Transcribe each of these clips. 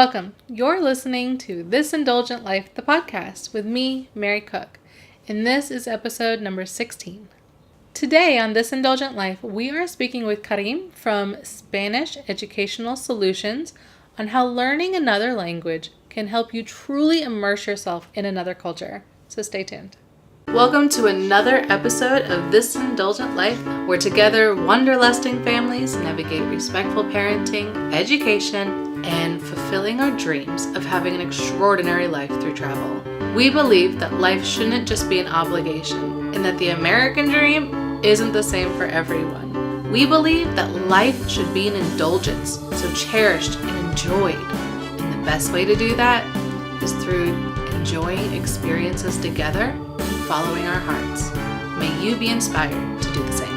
Welcome. You're listening to This Indulgent Life, the podcast, with me, Mary Cook, and this is episode number 16. Today on This Indulgent Life, we are speaking with Karim from Spanish Educational Solutions on how learning another language can help you truly immerse yourself in another culture. So stay tuned. Welcome to another episode of This Indulgent Life, where together wanderlusting families navigate respectful parenting, education, and fulfilling our dreams of having an extraordinary life through travel. We believe that life shouldn't just be an obligation, and that the American dream isn't the same for everyone. We believe that life should be an indulgence, so cherished and enjoyed. And the best way to do that is through enjoying experiences together and following our hearts. May you be inspired to do the same.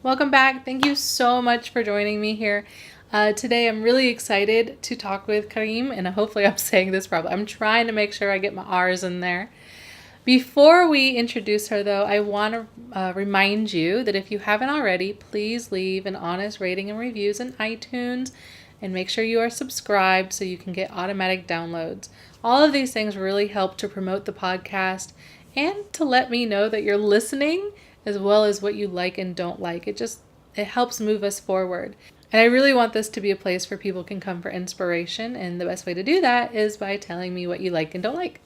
Welcome back. Thank you so much for joining me here. Today I'm really excited to talk with Karim, and hopefully I'm saying this properly. I'm trying to make sure I get my R's in there. Before we introduce her, though, I want to remind you that if you haven't already, please leave an honest rating and reviews in iTunes, and make sure you are subscribed so you can get automatic downloads. All of these things really help to promote the podcast and to let me know that you're listening, as well as what you like and don't like. It helps move us forward. And I really want this to be a place where people can come for inspiration, and the best way to do that is by telling me what you like and don't like.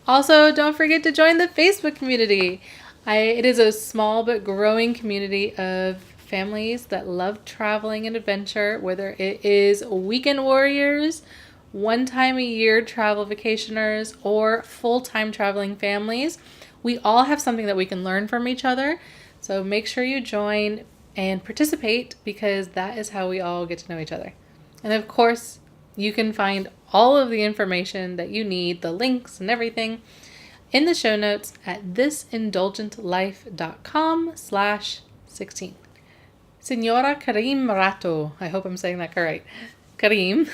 Also, don't forget to join the Facebook community. It is a small but growing community of families that love traveling and adventure, whether it is weekend warriors, one-time-a-year travel vacationers, or full-time traveling families. We all have something that we can learn from each other, so make sure you join and participate, because that is how we all get to know each other. And of course, you can find all of the information that you need, the links and everything, in the show notes at thisindulgentlife.com/16. Senora Karim Rato, I hope I'm saying that correct. Karim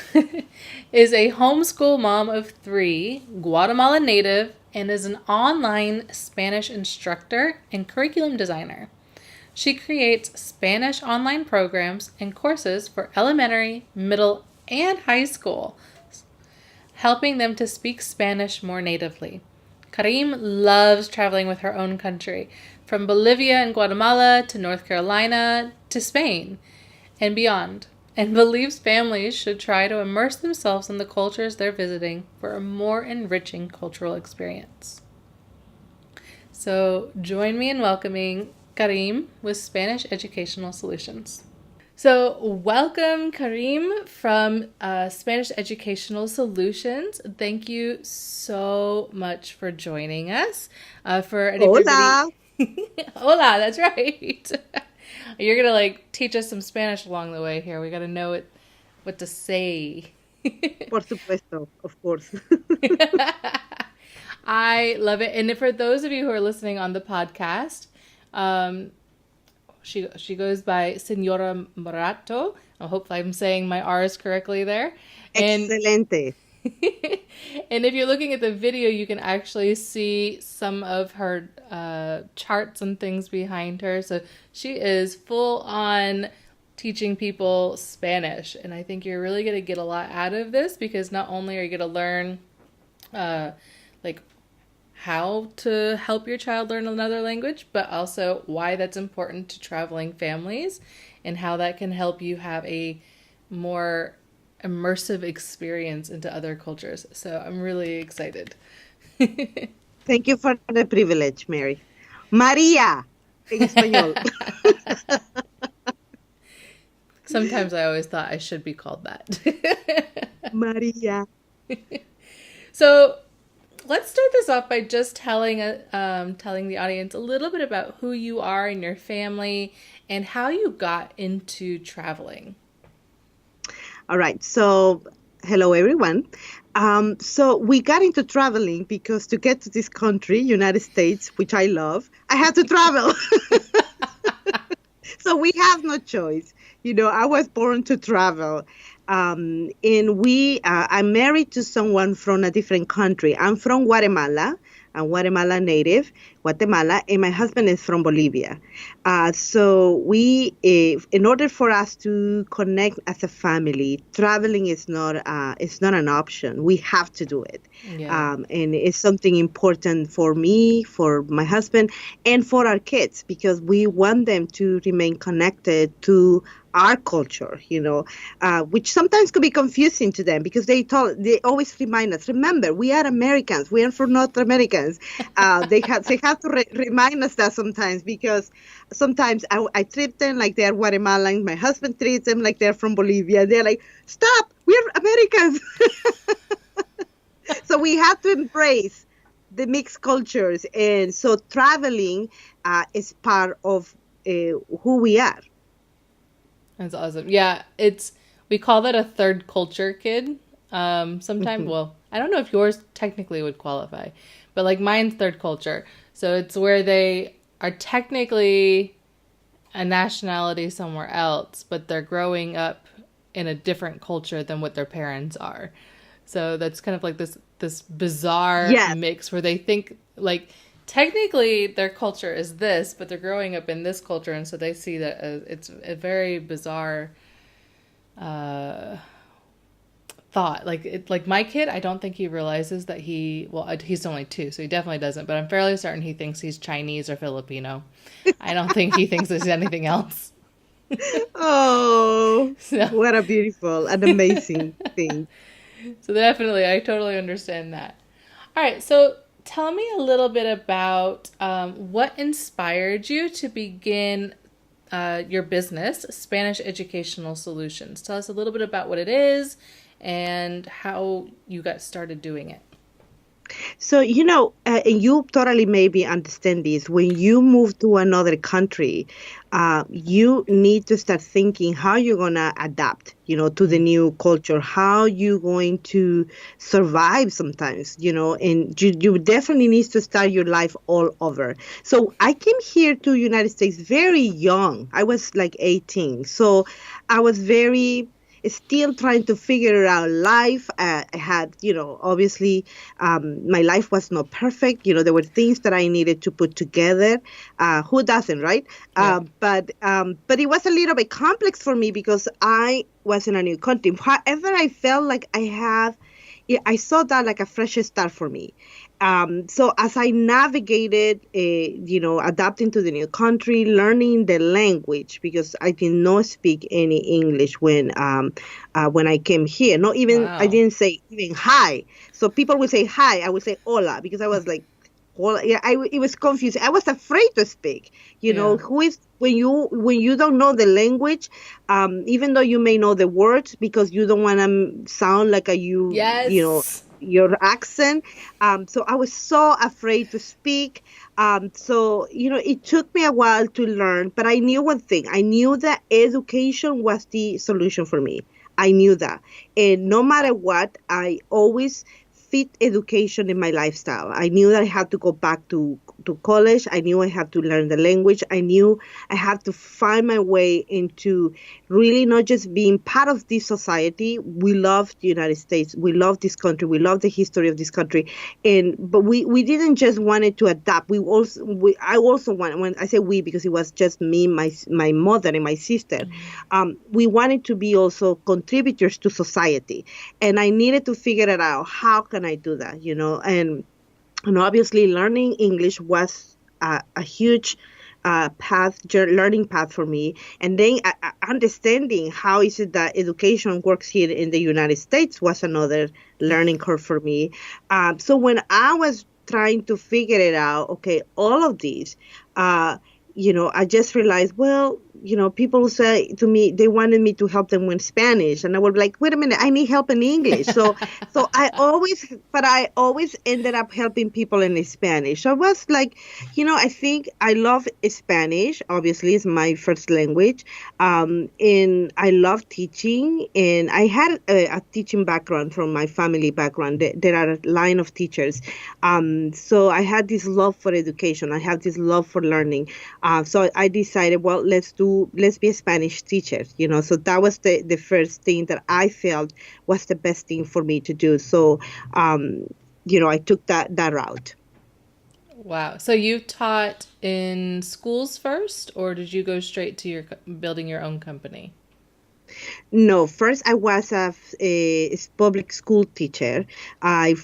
is a homeschool mom of 3, Guatemala native, and is an online Spanish instructor and curriculum designer. She creates Spanish online programs and courses for elementary, middle, and high school, helping them to speak Spanish more natively. Karim loves traveling with her own country, from Bolivia and Guatemala to North Carolina to Spain and beyond, and believes families should try to immerse themselves in the cultures they're visiting for a more enriching cultural experience. So join me in welcoming Karim with Spanish Educational Solutions. So welcome, Karim, from Spanish Educational Solutions. Thank you so much for joining us. Hola. Hola, that's right. You're going to teach us some Spanish along the way here. We got to know what to say. Por supuesto, of course. I love it. And for those of you who are listening on the podcast, she goes by Senora Morato. I hope I'm saying my R's correctly there. Excelente. And if you're looking at the video, you can actually see some of her charts and things behind her. So she is full on teaching people Spanish. And I think you're really going to get a lot out of this, because not only are you going to learn how to help your child learn another language, but also why that's important to traveling families and how that can help you have a more immersive experience into other cultures. So I'm really excited. Thank you for the privilege, Mary. María, en español. Sometimes I always thought I should be called that. María. So let's start this off by just telling the audience a little bit about who you are and your family and how you got into traveling. All right. So, hello, everyone. So we got into traveling because to get to this country, United States, which I love, I had to travel. So we have no choice. I was born to travel. And I'm married to someone from a different country. I'm from Guatemala. I'm Guatemala native. Guatemala, and my husband is from Bolivia. So in order for us to connect as a family, traveling is not an option. We have to do it, Yeah. and it's something important for me, for my husband, and for our kids because we want them to remain connected to our culture, which sometimes could be confusing to them because they always remind us. Remember, we are Americans. We are for North Americans. They have to remind us that sometimes because sometimes I treat them like they are Guatemalans. My husband treats them like they're from Bolivia. They're like, stop, we're Americans. So we have to embrace the mixed cultures, and so traveling is part of who we are. That's awesome. Yeah, we call that a third culture kid. Sometimes, Mhm. well, I don't know if yours technically would qualify, but like mine's third culture. So it's where they are technically a nationality somewhere else, but they're growing up in a different culture than what their parents are. So that's kind of like this bizarre Yes. mix where they think like technically their culture is this, but they're growing up in this culture, and so they see that as, it's a very bizarre uh, thought. Like my kid, I don't think he realizes that he's only 2, so he definitely doesn't. But I'm fairly certain he thinks he's Chinese or Filipino. I don't think he thinks there's anything else. Oh, So, what a beautiful and amazing thing. so definitely, I totally understand that. All right, so tell me a little bit about what inspired you to begin your business, Spanish Educational Solutions. Tell us a little bit about what it is and how you got started doing it. So, and you totally maybe understand this. When you move to another country, you need to start thinking how you're going to adapt, to the new culture, how you're going to survive sometimes, and you definitely need to start your life all over. So I came here to United States very young. I was like 18. So I was very still trying to figure out life. I had, obviously, my life was not perfect. There were things that I needed to put together. Who doesn't, right? Yeah. But it was a little bit complex for me because I was in a new country. However, I felt like yeah, I saw that like a fresh start for me. So as I navigated, adapting to the new country, learning the language because I did not speak any English when I came here. Not even I Wow. didn't say even hi. So people would say hi, I would say hola because I was like, hola. Yeah, it was confusing. I was afraid to speak. Yeah. Who is when you don't know the language, even though you may know the words because you don't want to sound like Yes. your accent. So I was so afraid to speak. So, it took me a while to learn, but I knew one thing. I knew that education was the solution for me. I knew that. And no matter what, I always fit education in my lifestyle. I knew that I had to go back to college. I knew I had to learn the language. I knew I had to find my way into really not just being part of this society. We love the United States. We love this country. We love the history of this country. But we didn't just want it to adapt. I also want, when I say we, because it was just me, my mother and my sister, we wanted to be also contributors to society. And I needed to figure it out. How can I do that? And obviously, learning English was a huge learning path for me. And then understanding how is it that education works here in the United States was another learning curve for me. So when I was trying to figure it out, okay, all of these, I just realized, well, people say to me they wanted me to help them with Spanish, and I was like, wait a minute, I need help in English. So I always ended up helping people in Spanish. So I was like, I think I love Spanish. Obviously, it's my first language, and I love teaching. And I had a teaching background from my family background. There are a line of teachers, so I had this love for education. I have this love for learning. So I decided, well, let's be a Spanish teacher. So that was the first thing that I felt was the best thing for me to do. So, I took that route. Wow. So you taught in schools first, or did you go straight to your building your own company? No, first I was a public school teacher. I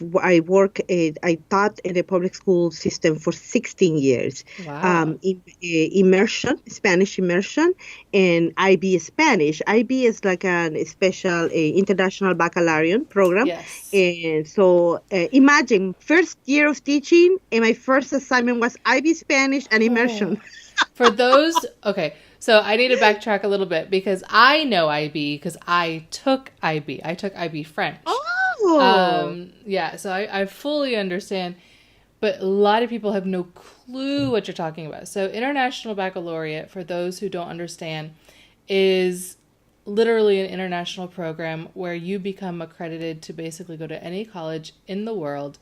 taught in the public school system for 16 years. Wow. Immersion, Spanish immersion, and IB Spanish. IB is like a special international baccalaureate program. Yes. And so imagine first year of teaching, and my first assignment was IB Spanish and Oh. immersion. For those, okay, so I need to backtrack a little bit because I know IB because I took IB. I took IB French. Oh, Yeah, so I fully understand, but a lot of people have no clue what you're talking about. So, International Baccalaureate, for those who don't understand, is literally an international program where you become accredited to basically go to any college in the world.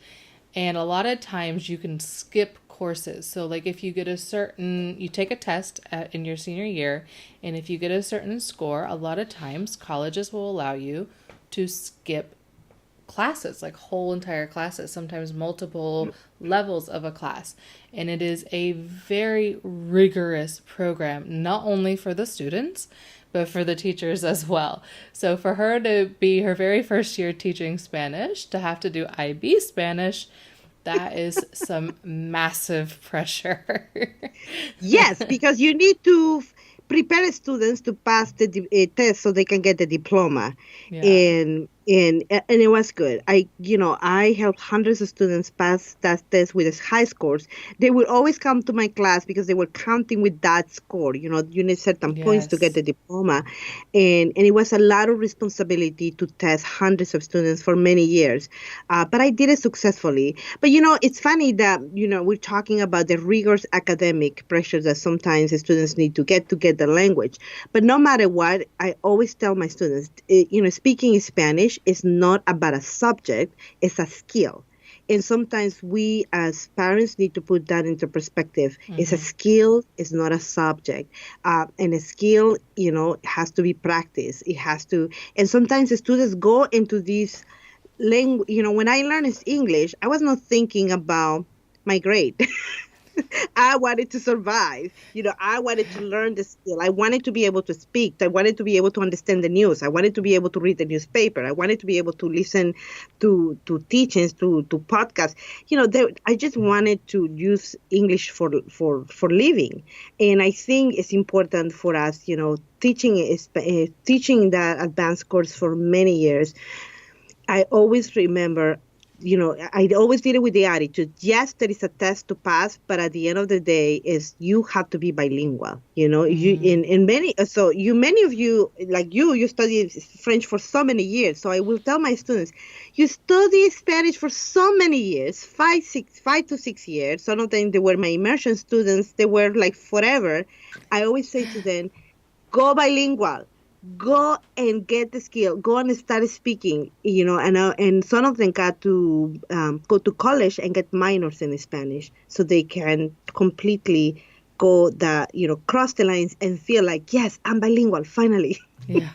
And a lot of times you can skip courses. So, like if you get a certain, you take a test in your senior year, and if you get a certain score, a lot of times colleges will allow you to skip classes, like whole entire classes, sometimes multiple levels of a class. And it is a very rigorous program, not only for the students, but for the teachers as well. So for her to be her very first year teaching Spanish, to have to do IB Spanish, that is some massive pressure. yes, because you need to prepare students to pass the test so they can get the diploma, Yeah. and it was good. I helped hundreds of students pass that test with high scores. They would always come to my class because they were counting with that score. You need certain points to get Yes. the diploma, and it was a lot of responsibility to test hundreds of students for many years. But I did it successfully. But it's funny that we're talking about the rigorous academic pressures that sometimes the students need to get the language. But no matter what, I always tell my students, speaking Spanish is not about a subject; it's a skill. And sometimes we as parents need to put that into perspective. It's a Mm-hmm. skill, it's not a subject. And a skill, has to be practiced. It has to, and sometimes the students go into these language. When I learned English, I was not thinking about my grade. I wanted to survive. I wanted to learn the skill. I wanted to be able to speak. I wanted to be able to understand the news. I wanted to be able to read the newspaper. I wanted to be able to listen to teachings, to podcasts. I just wanted to use English for living. And I think it's important for us, teaching that advanced course for many years. I always remember, I always did it with the attitude. Yes, there is a test to pass, but at the end of the day, is you have to be bilingual. You Mm-hmm. in many. So many of you, like you studied French for so many years. So I will tell my students, you study Spanish for so many years, 5 to 6 years. Some of them they were my immersion students. They were like forever. I always say to them, go bilingual, go and get the skill, go and start speaking, and some of them got to go to college and get minors in Spanish so they can completely go cross the lines and feel like, yes, I'm bilingual finally. Yeah.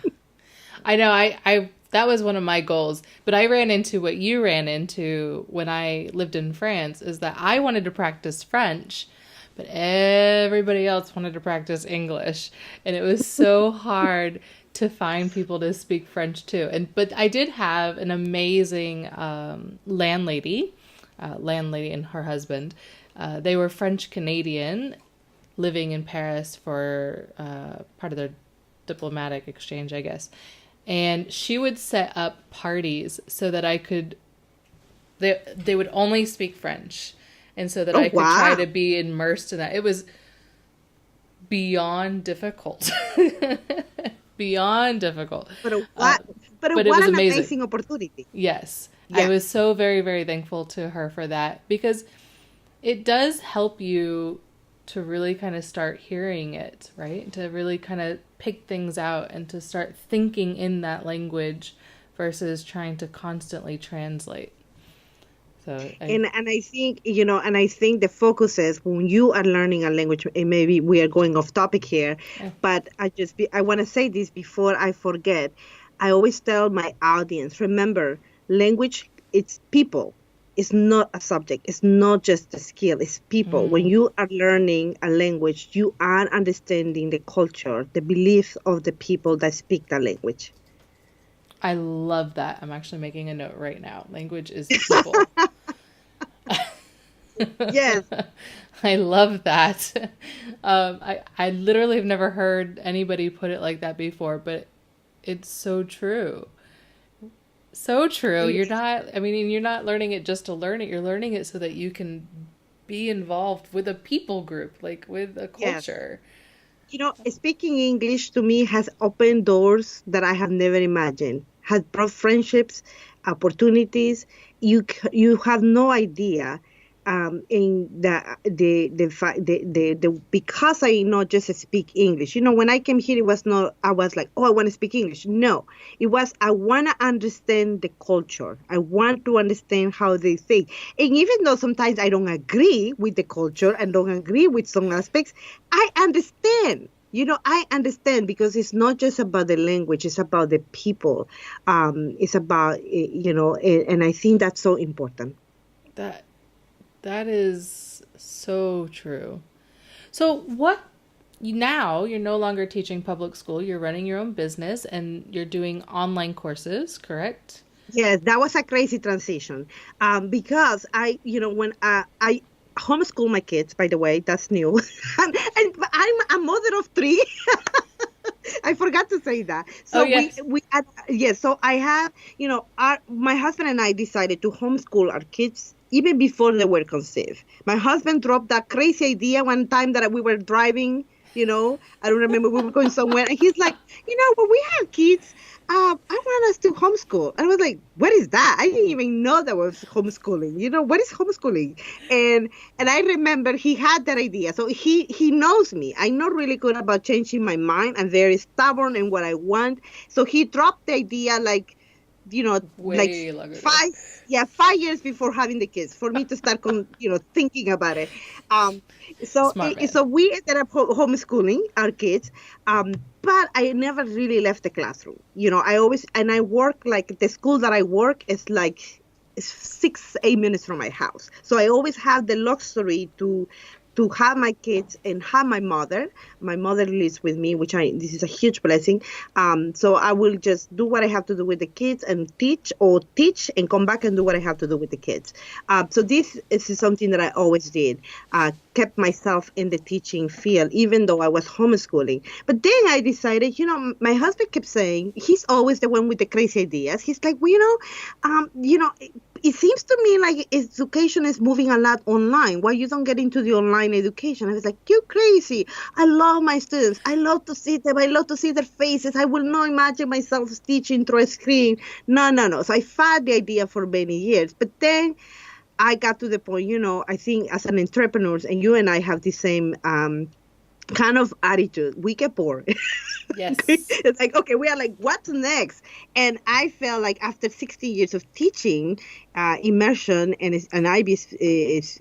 I know I that was one of my goals, but I ran into what you ran into when I lived in France is that I wanted to practice French, but everybody else wanted to practice English, and it was so hard to find people to speak French too. But I did have an amazing landlady and her husband. They were French Canadian, living in Paris for part of their diplomatic exchange, I guess. And she would set up parties so that I could they would only speak French, and so that Oh, I could try wow. to be immersed in that. It was beyond difficult. Beyond difficult. But Uh, what but but it what was an amazing. amazing opportunity. Yes. I Yes. was so very, very thankful to her for that because it does help you to really kind of start hearing it, right? To really kind of pick things out and to start thinking in that language versus trying to constantly translate. So I, And I think the focus is when you are learning a language, and maybe we are going off topic here, yeah. but I want to say this before I forget. I always tell my audience, remember, language, it's people. It's not a subject. It's not just a skill. It's people. When Mm, you are learning a language, you are understanding the culture, the beliefs of the people that speak that language. I love that. I'm actually making a note right now. Language is people. Yes, I love that. I literally have never heard anybody put it like that before, but it's so true. So true. You're not, I mean, you're not learning it just to learn it. You're learning it so that you can be involved with a people group, like with a yes. culture. Speaking English to me has opened doors that I have never imagined. Has brought friendships, opportunities. You have no idea. In the because I not just speak English. When I came here, it was not. I was like, oh, I want to speak English. No, it was I want to understand the culture. I want to understand how they think. And even though sometimes I don't agree with the culture and don't agree with some aspects, I understand. I understand because it's not just about the language, it's about the people. It's about, and I think that's so important. That that is so true. So what now you're no longer teaching public school, you're running your own business and you're doing online courses, correct? Yes, that was a crazy transition. Because when I homeschool my kids, by the way, that's new. And I'm a mother of three. I forgot to say that. Oh So yes. yes. So I have, my husband and I decided to homeschool our kids even before they were conceived. My husband dropped that crazy idea one time that we were driving. I don't remember we were going somewhere, and he's like, when we have kids, I want us to homeschool. And I was like, what is that? I didn't even know that was homeschooling. What is homeschooling? And I remember he had that idea. So he knows me. I'm not really good about changing my mind. I'm very stubborn in what I want. So he dropped the idea like Way longer ago. 5 years before having the kids for me to start thinking about it. Um so Smart man. so we ended up homeschooling our kids. But I never really left the classroom. I always, and I work, like, the school that I work is like 6, 8 minutes from my house. So I always have the luxury to have my kids and have my mother. My mother lives with me, this is a huge blessing. So I will just do what I have to do with the kids and teach and come back and do what I have to do with the kids. So this is something that I always did. Kept myself in the teaching field, even though I was homeschooling. But then I decided, my husband kept saying, he's always the one with the crazy ideas. He's like, well, it seems to me like education is moving a lot online. Why you don't get into the online education? I was like, you crazy. I love my students. I love to see them. I love to see their faces. I will not imagine myself teaching through a screen. No, no, no. So I fought the idea for many years. But then I got to the point, I think as an entrepreneur, and you and I have the same kind of attitude. We get bored. Yes. It's like, okay, we are like, what's next? And I felt like after 16 years of teaching, immersion and IB Spanish,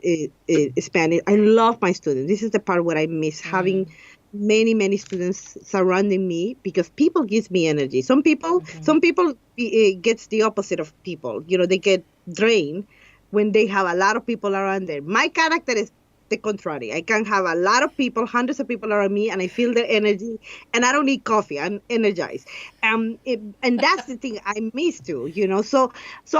I love my students. This is the part where I miss Mm. having many, many students surrounding me, because people gives me energy. Some people gets the opposite of people. They get drained when they have a lot of people around them. My character is the contrary. I can have a lot of people, hundreds of people around me, and I feel their energy, and I don't need coffee. I'm energized. And that's the thing I miss too. So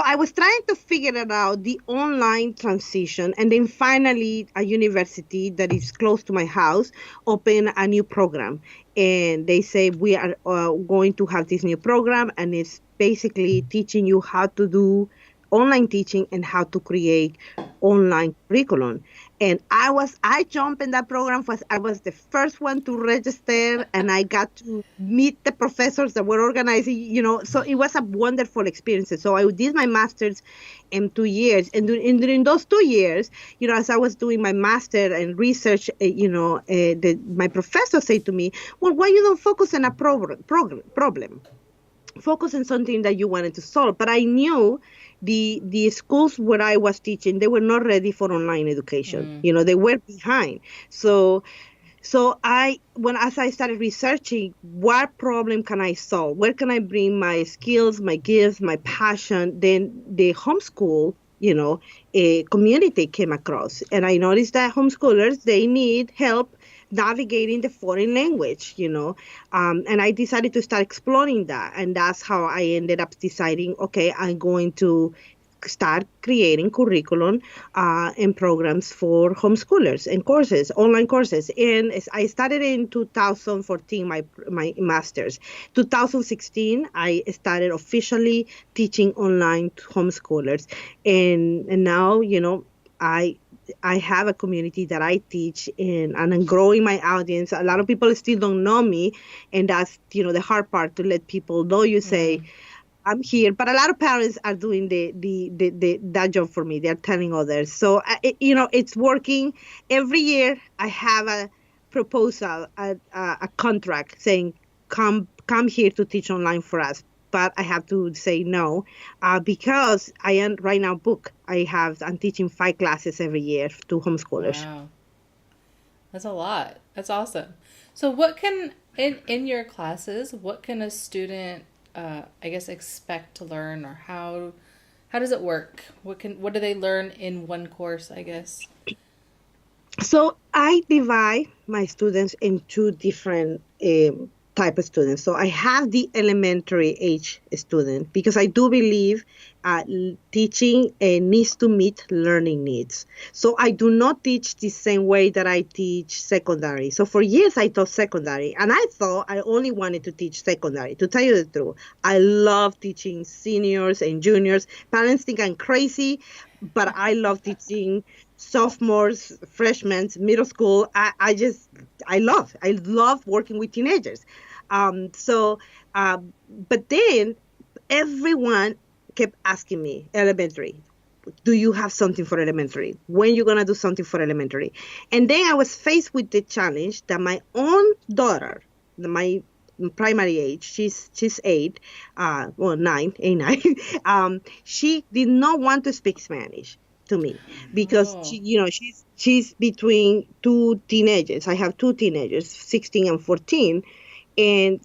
I was trying to figure it out, the online transition, and then finally a university that is close to my house opened a new program, and they say we are going to have this new program, and it's basically teaching you how to do online teaching and how to create online curriculum. And I jumped in that program. I was the first one to register, and I got to meet the professors that were organizing. So it was a wonderful experience. So I did my master's in 2 years, and during those 2 years, as I was doing my master and research, my professor said to me, well, why you don't focus on a problem? Focus on something that you wanted to solve. But I knew the schools where I was teaching, they were not ready for online education. Mm. They were behind. So as I started researching, what problem can I solve? Where can I bring my skills, my gifts, my passion? Then the homeschool, a community came across. And I noticed that homeschoolers, they need help navigating the foreign language, and I decided to start exploring that. And that's how I ended up deciding, okay, I'm going to start creating curriculum and programs for homeschoolers and courses, online courses. And I started in 2014, my master's. 2016, I started officially teaching online to homeschoolers. And now, I I have a community that I teach in, and I'm growing my audience. A lot of people still don't know me, and that's the hard part, to let people know. You say, Mm. I'm here, but a lot of parents are doing the that job for me. They're telling others. So it's working. Every year I have a proposal, a contract saying, come here to teach online for us. But I have to say no, because I am right now booked. I'm teaching 5 classes every year to homeschoolers. Wow. That's a lot. That's awesome. So what can in your classes, what can a student I guess expect to learn, or how does it work? What do they learn in one course, I guess? So I divide my students in two different type of students. So I have the elementary age student, because I do believe teaching needs to meet learning needs. So I do not teach the same way that I teach secondary. So for years I taught secondary, and I thought I only wanted to teach secondary. To tell you the truth, I love teaching seniors and juniors. Parents think I'm crazy, but I love teaching sophomores, freshmen, middle school. I love working with teenagers. So, but then everyone kept asking me, elementary, do you have something for elementary? When you gonna do something for elementary? And then I was faced with the challenge that my own daughter, my primary age, she's 8, well, 9, 8, 9. She did not want to speak Spanish to me, because Oh. she's between two teenagers. I have two teenagers, 16 and 14, and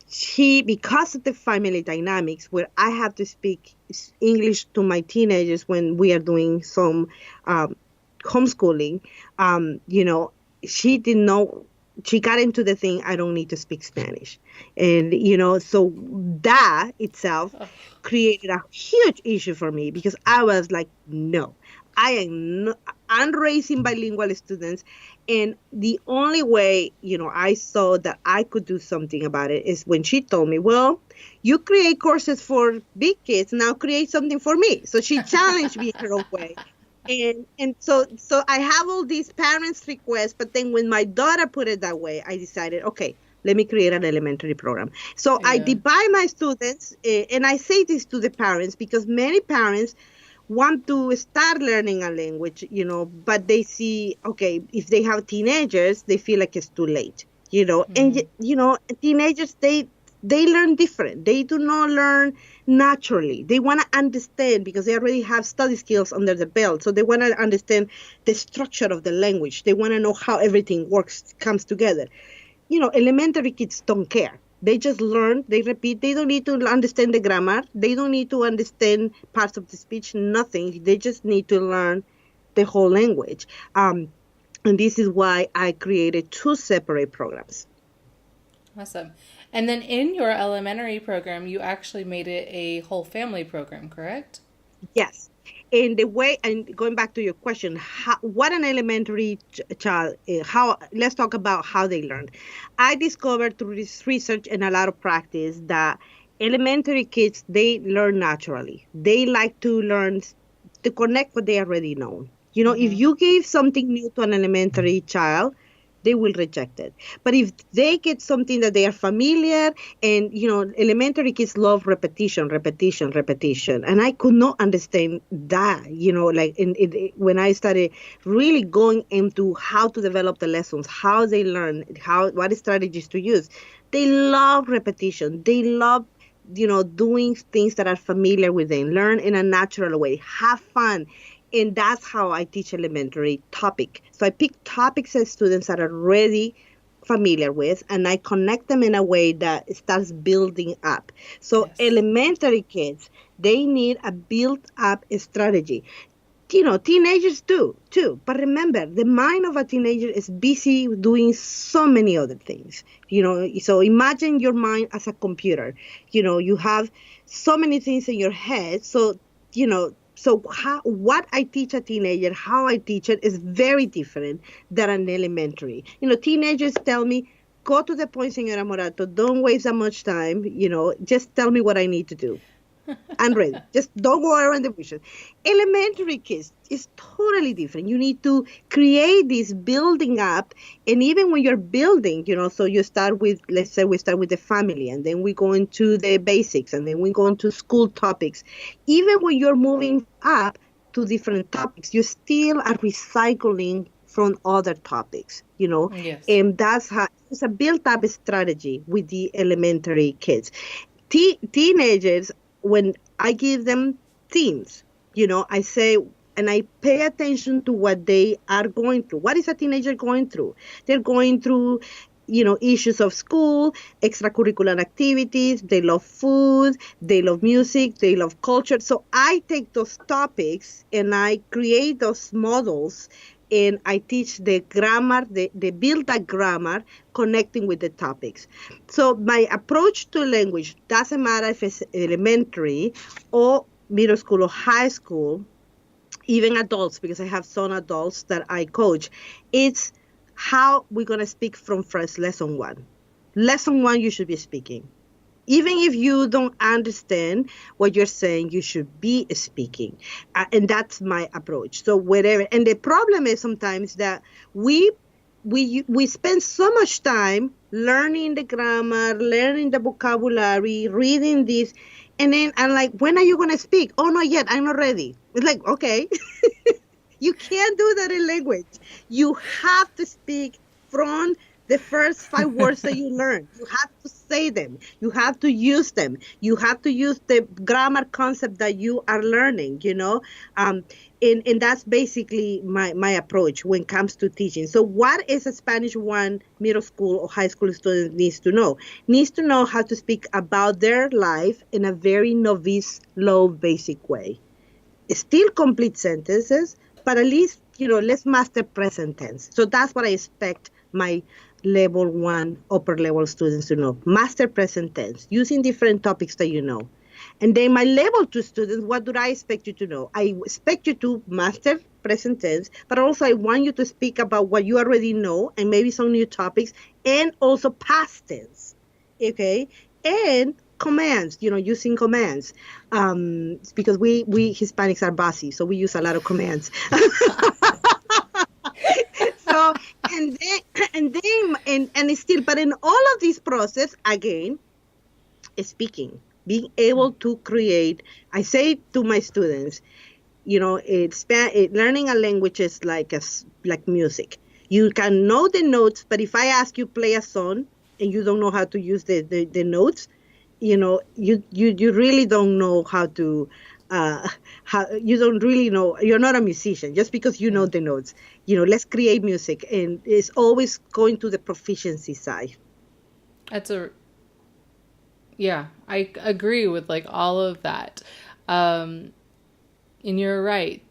because of the family dynamics, where I have to speak English to my teenagers when we are doing some um, homeschooling, she did not. She got into the thing, I don't need to speak Spanish. And, so that itself Oh. created a huge issue for me, because I was like, no, I am no, I'm raising bilingual students. And the only way, I saw that I could do something about it is when she told me, well, you create courses for big kids, now create something for me. So she challenged me in her own way. And so I have all these parents' requests, but then when my daughter put it that way, I decided, okay, let me create an elementary program. So I Yeah. divide my students, and I say this to the parents, because many parents want to start learning a language, but they see, okay, if they have teenagers, they feel like it's too late, and Mm. teenagers, they learn different. They do not learn naturally. They want to understand, because they already have study skills under the belt. So they want to understand the structure of the language. They want to know how everything works, comes together. Elementary kids don't care. They just learn, they repeat. They don't need to understand the grammar. They don't need to understand parts of the speech, nothing. They just need to learn the whole language. And this is why I created two separate programs. Awesome. And then in your elementary program, you actually made it a whole family program, correct? Yes. And the way, and going back to your question, what an elementary child, let's talk about how they learn. I discovered through this research and a lot of practice that elementary kids, they learn naturally. They like to learn to connect what they already know. If Mm-hmm. you give something new to an elementary child, they will reject it. But if they get something that they are familiar, and elementary kids love repetition, repetition, repetition, and I could not understand that. Like when I started really going into how to develop the lessons, how they learn, what strategies to use, they love repetition. They love doing things that are familiar with them, learn in a natural way, have fun. And that's how I teach elementary topic. So I pick topics that students that are already familiar with, and I connect them in a way that starts building up. So Yes. elementary kids, they need a build up strategy. Teenagers do too. But remember, the mind of a teenager is busy doing so many other things. So imagine your mind as a computer. You have so many things in your head. What I teach a teenager, how I teach it is very different than an elementary. Teenagers tell me, go to the point, Senora Morato. Don't waste that much time. Just tell me what I need to do. I'm ready. Just don't go around the bushes. Elementary kids is totally different. You need to create this building up. And even when you're building, so you start with, let's say we start with the family, and then we go into the basics, and then we go into school topics. Even when you're moving up to different topics, you still are recycling from other topics. Yes. And that's how it's a built up strategy with the elementary kids. Teenagers, when I give them themes, I say, and I pay attention to what they are going through. What is a teenager going through? They're going through, issues of school, extracurricular activities. They love food. They love music. They love culture. So I take those topics and I create those models, and I teach the grammar, the build that grammar connecting with the topics. So my approach to language doesn't matter if it's elementary or middle school or high school, even adults, because I have some adults that I coach. It's how we're going to speak from first lesson one. Lesson one, you should be speaking. Even if you don't understand what you're saying, you should be speaking. And that's my approach. So whatever. And the problem is sometimes that we spend so much time learning the grammar, learning the vocabulary, reading this. And then I'm like, when are you going to speak? Oh, not yet. I'm not ready. It's like, okay. You can't do that in language. You have to speak from the first 5 words that you learn. You have to say them. You have to use them. You have to use the grammar concept that you are learning, and that's basically my approach when it comes to teaching. So what is a Spanish 1 middle school or high school student needs to know? Needs to know how to speak about their life in a very novice, low, basic way. Still complete sentences, but at least, let's master present tense. So that's what I expect my level 1 upper level students to know. Master present tense, using different topics that you know. And then my level 2 students, what do I expect you to know? I expect you to master present tense, but also I want you to speak about what you already know and maybe some new topics, and also past tense. Okay? And commands, using commands. Because we Hispanics are bossy, so we use a lot of commands. So, and still, but in all of this process, again, speaking, being able to create. I say to my students, learning a language is like music. You can know the notes, but if I ask you play a song and you don't know how to use the notes, you really don't know how to. How you don't really know, you're not a musician just because you know the notes. Let's create music, and it's always going to the proficiency side. Yeah, I agree with like all of that. And you're right.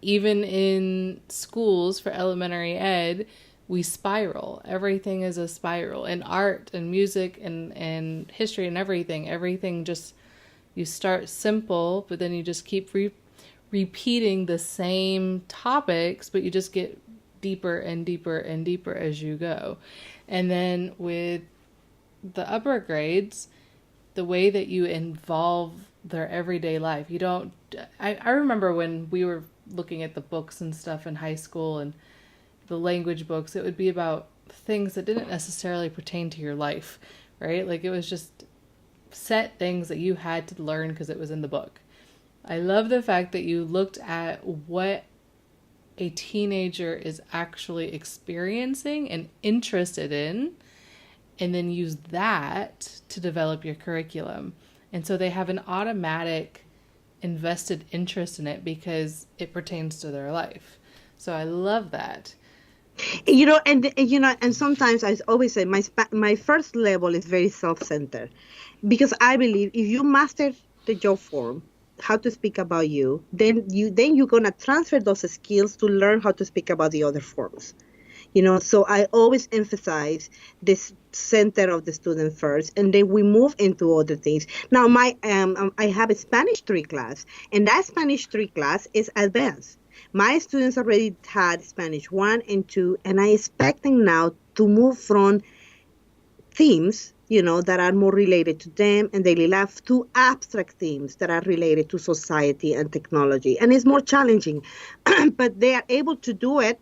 Even in schools for elementary ed, we spiral. Everything is a spiral. In art and music and history and everything just, you start simple, but then you just keep repeating the same topics, but you just get deeper and deeper and deeper as you go. And then with the upper grades, the way that you involve their everyday life, I remember when we were looking at the books and stuff in high school and the language books, it would be about things that didn't necessarily pertain to your life, right? Like it was just set things that you had to learn because it was in the book. I love the fact that you looked at what a teenager is actually experiencing and interested in, and then use that to develop your curriculum. And so they have an automatic invested interest in it because it pertains to their life. So I love that. And sometimes I always say my first level is very self-centered, because I believe if you master the job form, how to speak about you, then you're gonna transfer those skills to learn how to speak about the other forms. So I always emphasize this center of the student first, and then we move into other things. Now, I have a Spanish 3 class, and that Spanish 3 class is advanced. My students already had Spanish 1 and 2, and I expect them now to move from themes, that are more related to them and daily life to abstract themes that are related to society and technology. And it's more challenging, but they are able to do it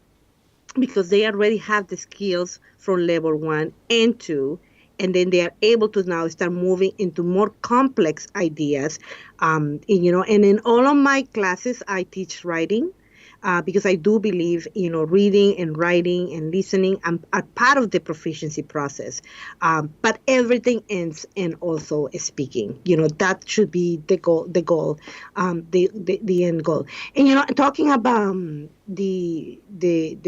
because they already have the skills from level 1 and 2, and then they are able to now start moving into more complex ideas. And in all of my classes I teach writing, because I do believe, reading and writing and listening are part of the proficiency process. But everything ends in also speaking. That should be the goal, the end goal. And, talking about the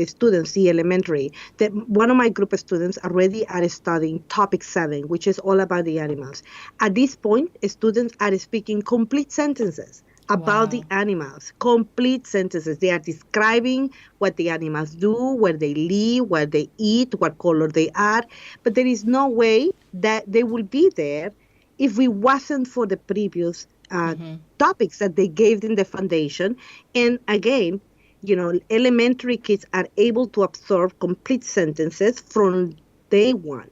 students, the elementary, that one of my group of students already are studying topic 7, which is all about the animals. At this point, students are speaking complete sentences about the Wow. animals, complete sentences. They are describing what the animals do, where they live, what they eat, what color they are. But there is no way that they will be there if we wasn't for the previous Mm-hmm. topics that they gave in the foundation. And again, elementary kids are able to absorb complete sentences from day one.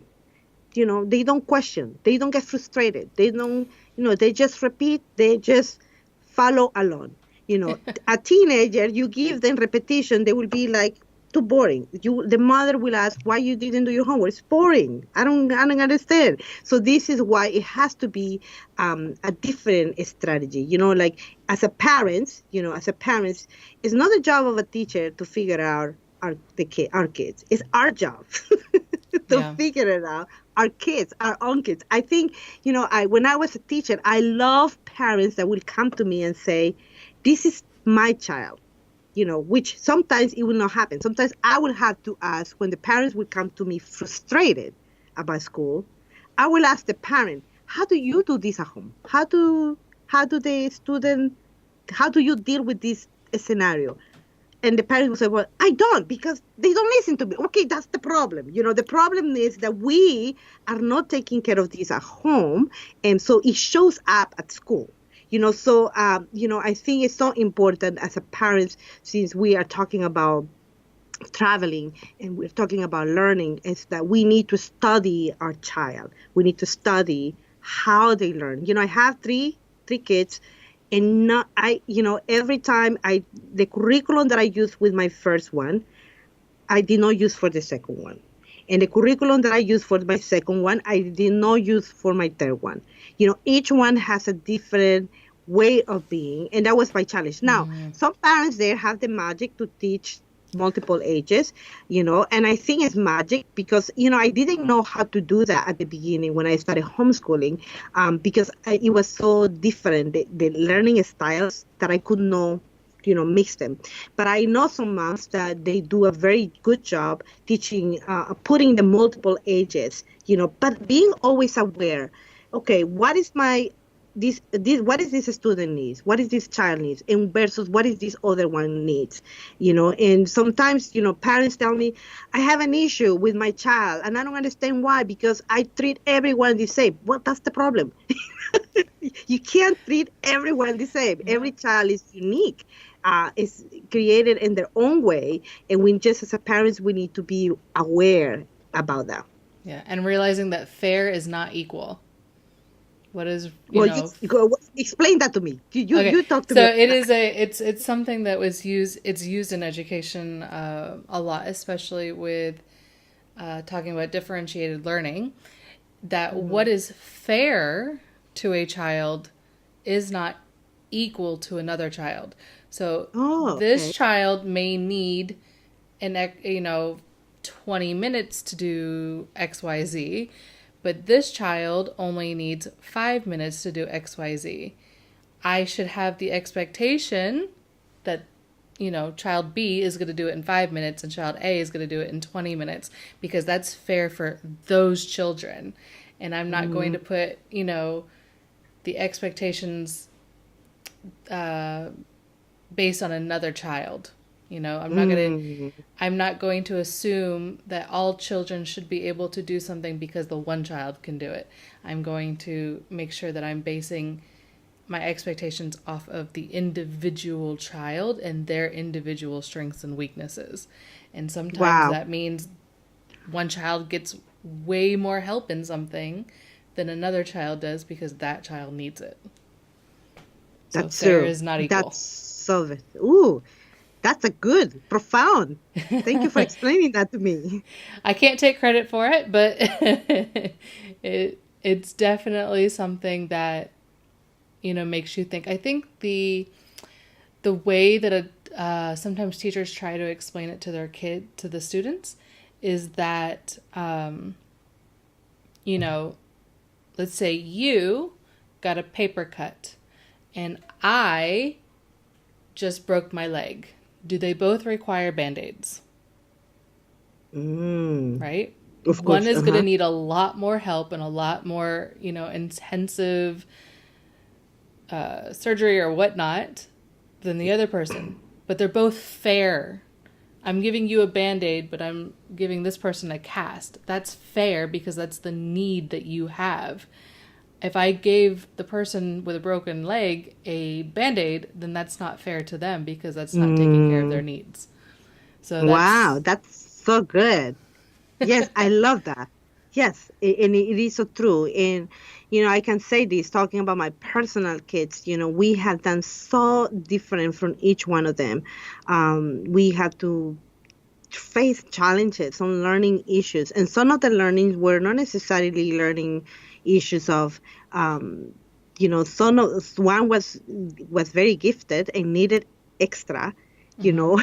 They don't question, they don't get frustrated, they don't, they just repeat, they just follow along. A teenager, you give them repetition, they will be like, too boring. The mother will ask why you didn't do your homework. It's boring. I don't understand. So this is why it has to be a different strategy. Like as a parents, it's not the job of a teacher to figure out our kids. It's our job to Yeah. figure it out. Our kids, our own kids. I think, when I was a teacher, I love parents that will come to me and say, this is my child, which sometimes it will not happen. Sometimes I will have to ask when the parents will come to me frustrated about school. I will ask the parent, how do you do this at home? How do the student, how do you deal with this scenario? And the parents will say, well, I don't, because they don't listen to me. Okay, that's the problem. The problem is that we are not taking care of this at home. And so it shows up at school. I think it's so important as a parent, since we are talking about traveling and we're talking about learning, is that we need to study our child. We need to study how they learn. I have three kids, and not I every time the curriculum that I use with my first one, I did not use for the second one. And the curriculum that I use for my second one, I did not use for my third one. Each one has a different way of being. And that was my challenge. Now, Mm-hmm. some parents there have the magic to teach multiple ages, and I think it's magic because, I didn't know how to do that at the beginning when I started homeschooling, because it was so different, the learning styles, that I could not mix them. But I know some moms that they do a very good job teaching, putting the multiple ages, but being always aware. Okay, what is what is this student needs? What is this child needs? And versus what is this other one needs? And sometimes, parents tell me, I have an issue with my child and I don't understand why, because I treat everyone the same. Well, that's the problem. You can't treat everyone the same. Yeah. Every child is unique, is created in their own way. And we just, as a parents, we need to be aware about that. Yeah. And realizing that fair is not equal. What is, Well, explain that to me. You okay. talk to So me. it is it's something that it's used in education a lot, especially with talking about differentiated learning, that Mm-hmm. what is fair to a child is not equal to another child. So Oh, this okay. child may need 20 minutes to do XYZ, but this child only needs 5 minutes to do XYZ. I should have the expectation that child B is going to do it in 5 minutes and child A is going to do it in 20 minutes because that's fair for those children. And I'm not going Mm-hmm. to put, the expectations uh, based on another child. You know, Mm. I'm not going to assume that all children should be able to do something because the one child can do it. I'm going to make sure that I'm basing my expectations off of the individual child and their individual strengths and weaknesses. And sometimes Wow. that means one child gets way more help in something than another child does because that child needs it. So That's fair true. is not equal. That's so. Ooh, that's a good, profound. Thank you for explaining that to me. I can't take credit for it, but it's definitely something that makes you think. I think the way that sometimes teachers try to explain it to to the students, is that you know, let's say you got a paper cut and I just broke my leg. Do they both require band-aids? Mm, Right? of One course. is going to Uh-huh. need a lot more help and a lot more, intensive surgery or whatnot than the other person. But they're both fair. I'm giving you a band-aid, but I'm giving this person a cast. That's fair because that's the need that you have. If I gave the person with a broken leg a band-aid, then that's not fair to them because that's not taking care of their Mm, needs. So wow, that's that's so good. Yes, I love that. Yes, and it is so true. And, I can say this talking about my personal kids, we have done so different from each one of them. We have to face challenges on learning issues. And some of the learnings were not necessarily learning issues of, one was very gifted and needed extra, you mm-hmm. know,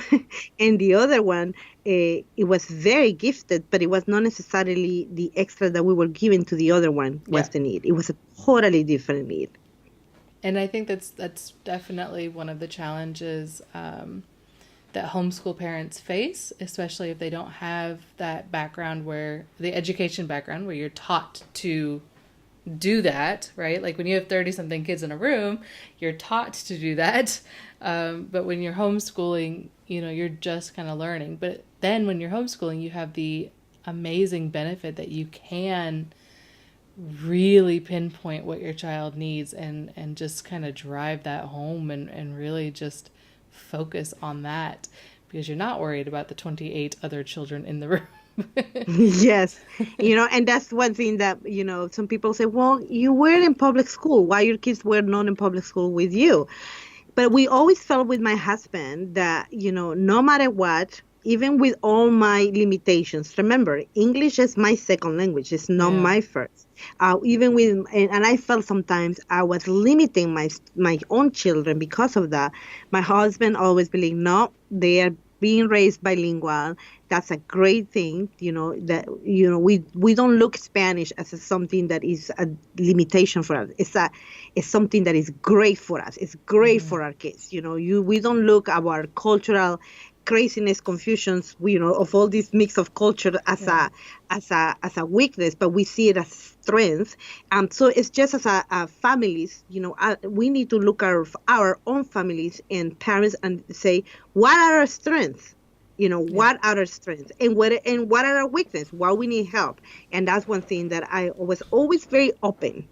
and the other one, it was very gifted, but it was not necessarily the extra that we were giving to the other one Yeah. was the need. It was a totally different need. And I think that's definitely one of the challenges that homeschool parents face, especially if they don't have that background where the education background where you're taught to do that, right? Like when you have 30 something kids in a room, you're taught to do that. But when you're homeschooling, you're just kind of learning. But then when you're homeschooling, you have the amazing benefit that you can really pinpoint what your child needs and just kind of drive that home and really just focus on that because you're not worried about the 28 other children in the room. Yes. And that's one thing that, some people say, well, you were in public school. Why your kids were not in public school with you? But we always felt with my husband that, no matter what, even with all my limitations, remember, English is my second language. It's not Yeah. my first. Even with, and I felt sometimes I was limiting my own children because of that. My husband always believed, no, they are being raised bilingual. That's a great thing, that, we don't look Spanish as something that is a limitation for us. It's something that is great for us. It's great Mm-hmm. for our kids. We don't look our cultural craziness, confusions, of all this mix of culture as Yeah. a weakness, but we see it as strength. So it's just as a families, we need to look at our own families and parents and say, what are our strengths? Yeah. What are our strengths and what are our weaknesses? What we need help. And that's one thing that I was always very open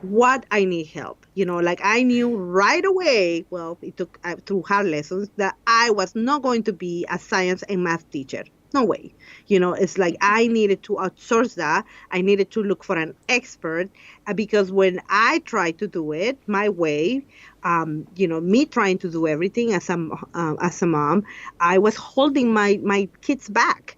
what I need help. Like I knew right away, well, it took through hard lessons that I was not going to be a science and math teacher. No way. It's like I needed to outsource that. I needed to look for an expert because when I tried to do it my way, me trying to do everything as a mom, I was holding my kids back.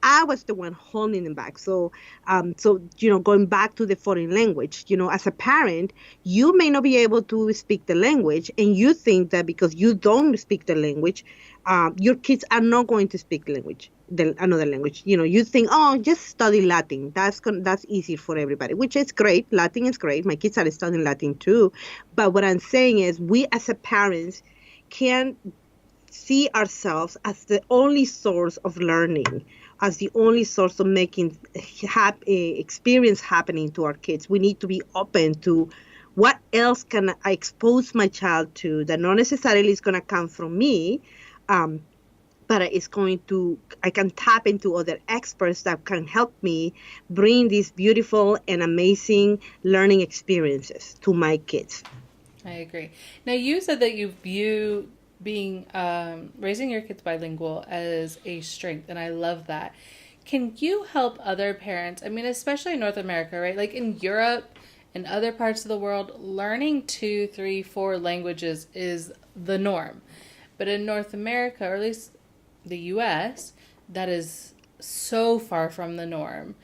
I was the one holding them back. So going back to the foreign language, as a parent, you may not be able to speak the language, and you think that because you don't speak the language, your kids are not going to speak another language. You think, oh, just study Latin. That's easy for everybody, which is great. Latin is great. My kids are studying Latin too. But what I'm saying is, we as a parents can see ourselves as the only source of learning, as the only source of making experience happening to our kids. We need to be open to What else can I expose my child to that not necessarily is going to come from me, um, but it's going to, I can tap into other experts that can help me bring these beautiful and amazing learning experiences to my kids. I agree. Now, you said that you view being raising your kids bilingual as a strength, and I love that. Can you help other parents? I mean, especially in North America, right? Like in Europe and other parts of the world, learning two, three, four languages is the norm. But in North America, or at least the US, that is so far from the norm.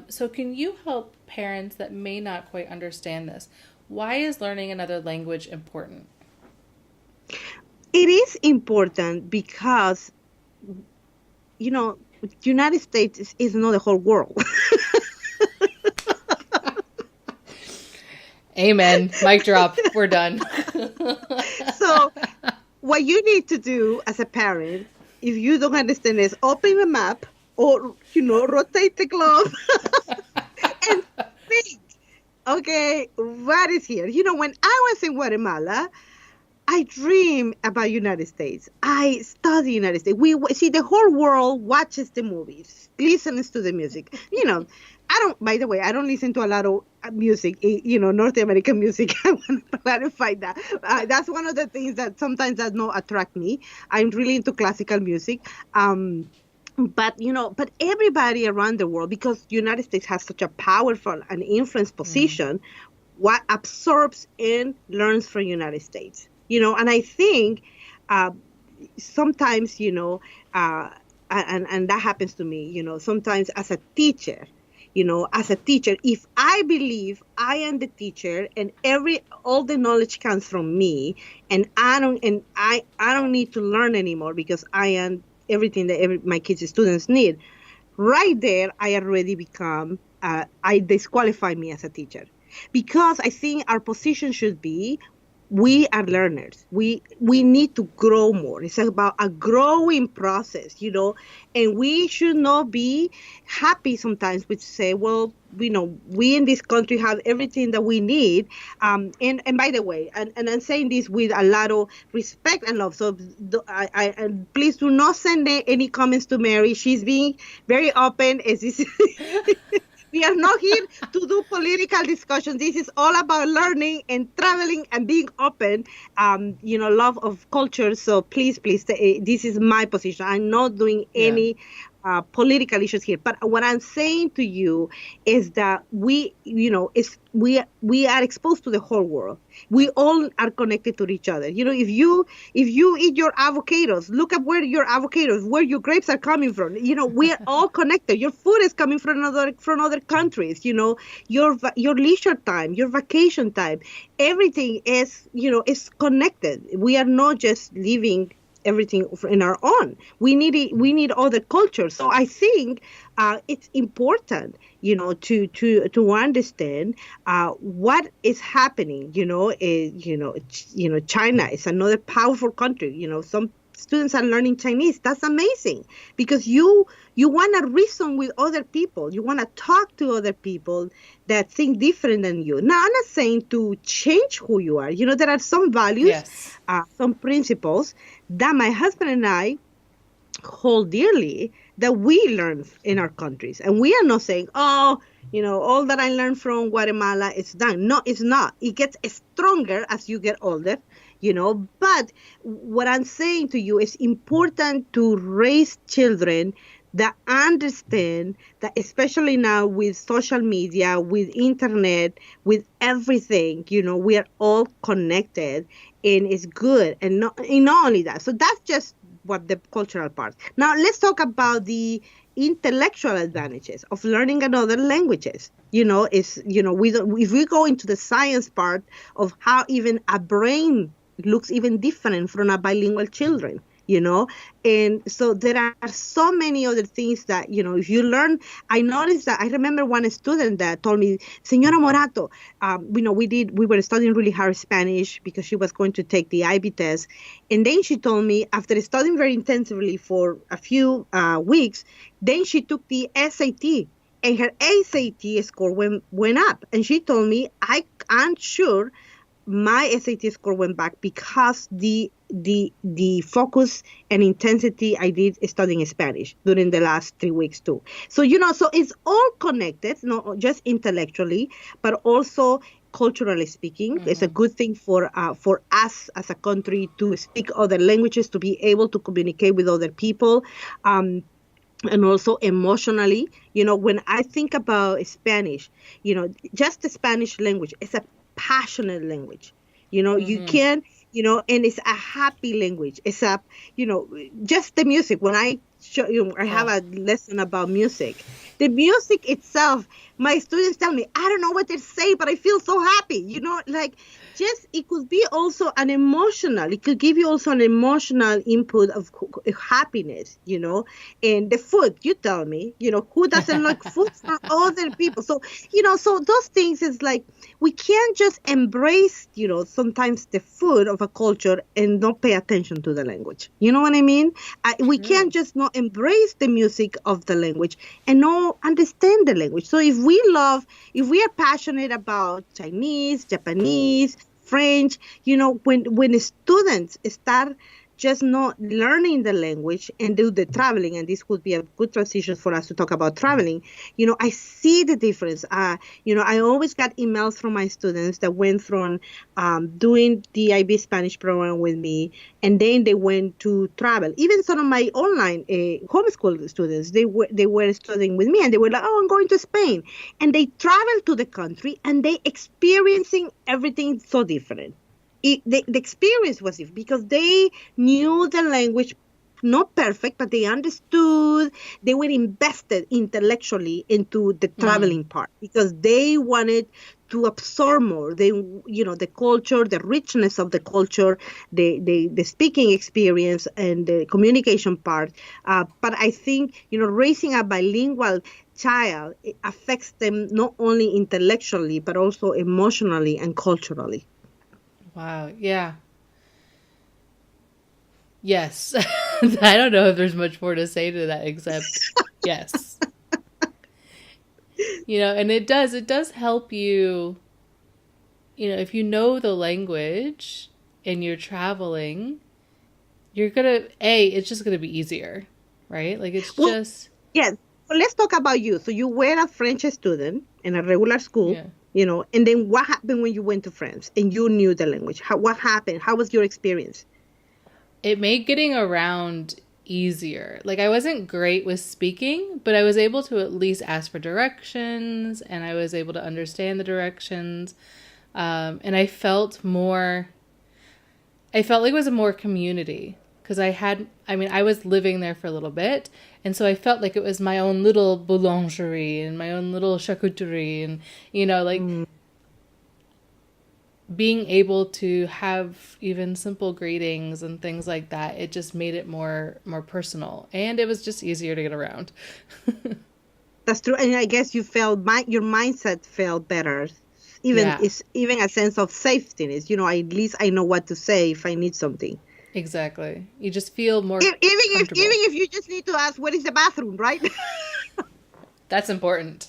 So, can you help parents that may not quite understand this? Why is learning another language important? It is important because, United States is not the whole world. Amen. Mic drop. We're done. So what you need to do as a parent, if you don't understand this, open the map or, rotate the globe and think, okay, what is here? When I was in Guatemala, I dream about United States. I study United States. We see the whole world watches the movies, listens to the music. I don't. By the way, I don't listen to a lot of music. North American music. I want to clarify that. That's one of the things that sometimes does not attract me. I'm really into classical music. But everybody around the world, because United States has such a powerful and influence position, what absorbs and learns from United States. And I think uh, sometimes, and that happens to me, sometimes as a teacher, if I believe I am the teacher and all the knowledge comes from me, and I don't need to learn anymore because I am everything that my kids' students need, right there, I already become, I disqualify me as a teacher. Because I think our position should be, we are learners. We need to grow more. It's about a growing process, and we should not be happy sometimes with say, well, we in this country have everything that we need. And by the way, and I'm saying this with a lot of respect and love. So and please do not send any comments to Mary. She's being very open. As this We are not here to do political discussions. This is all about learning and traveling and being open, love of culture. So please, this is my position. I'm not doing Yeah. any political issues here. But what I'm saying to you is that we are exposed to the whole world. We all are connected to each other. If you eat your avocados, look at where your grapes are coming from. We are all connected. Your food is coming from other countries. Your leisure time, your vacation time, everything is connected. We are not just living everything in our own. We need other cultures. So I think it's important, to understand what is happening. China is another powerful country. Some students are learning Chinese. That's amazing because you want to reason with other people. You want to talk to other people that think different than you. Now, I'm not saying to change who you are. There are some values, Yes. some principles that my husband and I hold dearly that we learn in our countries. And we are not saying, oh, all that I learned from Guatemala is done. No, it's not. It gets stronger as you get older, But what I'm saying to you is important to raise children that understand that, especially now with social media, with internet, with everything, we are all connected and it's good. And not only that. So that's just what the cultural part. Now let's talk about the intellectual advantages of learning another languages. If we go into the science part of how even a brain looks even different from a bilingual children, and so there are so many other things that, if you learn. I noticed that I remember one student that told me, Señora Morato, we were studying really hard Spanish because she was going to take the IB test. And then she told me, after studying very intensively for a few weeks, then she took the SAT. and her SAT score went up. And she told me, I'm sure my SAT score went back because the focus and intensity I did studying Spanish during the last 3 weeks too. So so it's all connected, not just intellectually, but also culturally speaking. It's a Mm-hmm. good thing for us as a country to speak other languages, to be able to communicate with other people. Um, and also emotionally, when I think about Spanish, just the Spanish language, it's a passionate language. You Mm-hmm. can, and it's a happy language. It's you know, just the music. When I have Oh. a lesson about music. The music itself, my students tell me, I don't know what they say, but I feel so happy. Like, just it could be also an emotional. It could give you also an emotional input of happiness. And the food, you tell me, who doesn't like food from other people? So, so those things is like, we can't just embrace, sometimes the food of a culture and not pay attention to the language. You know what I mean? We can't True. just not embrace the music of the language and not understand the language. So if we are passionate about Chinese, Japanese, French, when students start just not learning the language and do the traveling, and this could be a good transition for us to talk about traveling. I see the difference. I always got emails from my students that went from doing the IB Spanish program with me, and then they went to travel. Even some of my online homeschool students, they were studying with me, and they were like, "Oh, I'm going to Spain," and they traveled to the country, and they experiencing everything so different. The experience was different because they knew the language, not perfect, but they understood. They were invested intellectually into the Mm-hmm. traveling part because they wanted to absorb more. The culture, the richness of the culture, the speaking experience, and the communication part. But I think, raising a bilingual child, it affects them not only intellectually, but also emotionally and culturally. Wow. Yeah. Yes. I don't know if there's much more to say to that except yes. And it does help you, if you know the language and you're traveling, it's just gonna be easier, right? Like it's Well, just, yes. Well, let's talk about you. So you were a French student in a regular school, yeah. and then what happened when you went to France and you knew the language? What happened? How was your experience? It made getting around easier. Like I wasn't great with speaking, but I was able to at least ask for directions and I was able to understand the directions. And I felt like it was a more community because I was living there for a little bit. And so I felt like it was my own little boulangerie and my own little charcuterie. And, like Mm, being able to have even simple greetings and things like that, it just made it more personal. And it was just easier to get around. that's true. And I guess you felt your mindset felt better. Yeah, Even a sense of safetyness. At least I know what to say if I need something. exactly. You just feel more Even comfortable. if you just need to ask where is the bathroom, right? That's important.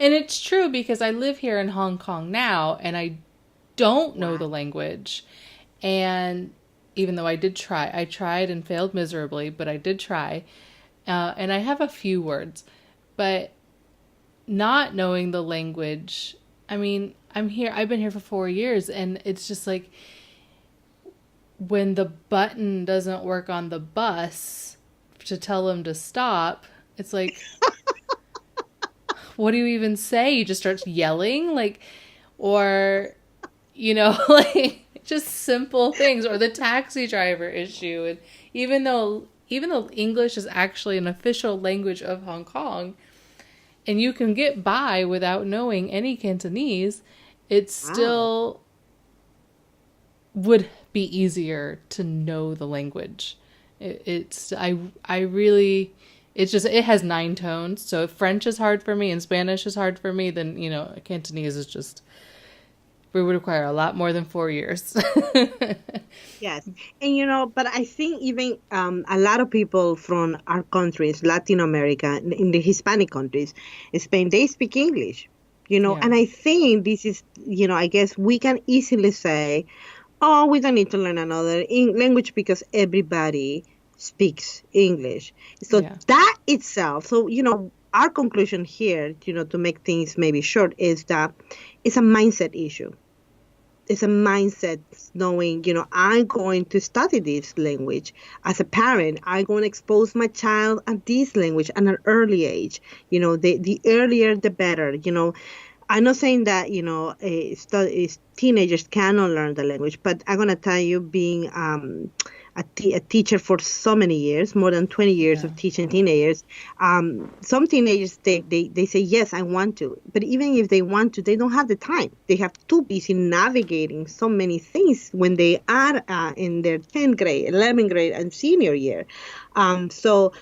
And it's true because I live here in Hong Kong now and I don't know Wow. the language. And even though I tried and failed miserably, but I did try. And I have a few words. But not knowing the language, I mean, I've been here for 4 years, and it's just like when the button doesn't work on the bus to tell them to stop, it's like, what do you even say? You just start yelling, like, or, like just simple things, or the taxi driver issue. And even though English is actually an official language of Hong Kong, and you can get by without knowing any Cantonese, it Wow. still would be easier to know the language. I really, it has 9 tones. So if French is hard for me and Spanish is hard for me, then Cantonese is just we would require a lot more than 4 years. Yes. And but I think even a lot of people from our countries, Latin America, in the Hispanic countries, Spain, they speak English, Yeah. and I think this is, I guess we can easily say, oh, we don't need to learn another language because everybody speaks English. So Yeah. that itself, so, our conclusion here, to make things maybe short, is that it's a mindset issue. It's a mindset, knowing, I'm going to study this language. As a parent, I'm going to expose my child at this language at an early age. The earlier, the better. I'm not saying that, teenagers cannot learn the language, but I'm going to tell you, being a teacher for so many years, more than 20 years Yeah. of teaching teenagers, some teenagers, they say, yes, I want to. But even if they want to, they don't have the time. They have too busy navigating so many things when they are in their 10th grade, 11th grade, and senior year. So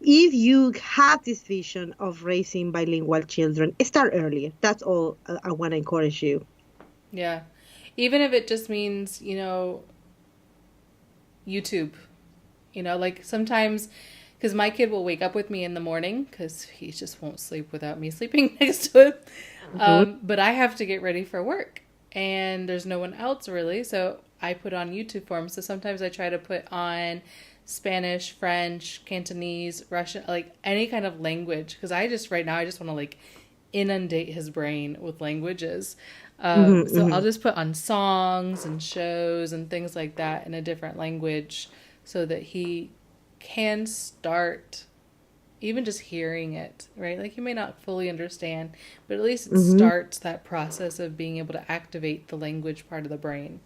if you have this vision of raising bilingual children, start earlier. That's all I want to encourage you. Yeah. Even if it just means, YouTube, like sometimes, because my kid will wake up with me in the morning because he just won't sleep without me sleeping next to him. Mhm. But I have to get ready for work and there's no one else really. So I put on YouTube for him. So sometimes I try to put on Spanish, French, Cantonese, Russian, like any kind of language. Because right now, I just want to like inundate his brain with languages. Mhm. So I'll Mhm. just put on songs and shows and things like that in a different language so that he can start even just hearing it, right? Like you may not fully understand, but at least it Mhm. starts that process of being able to activate the language part of the brain.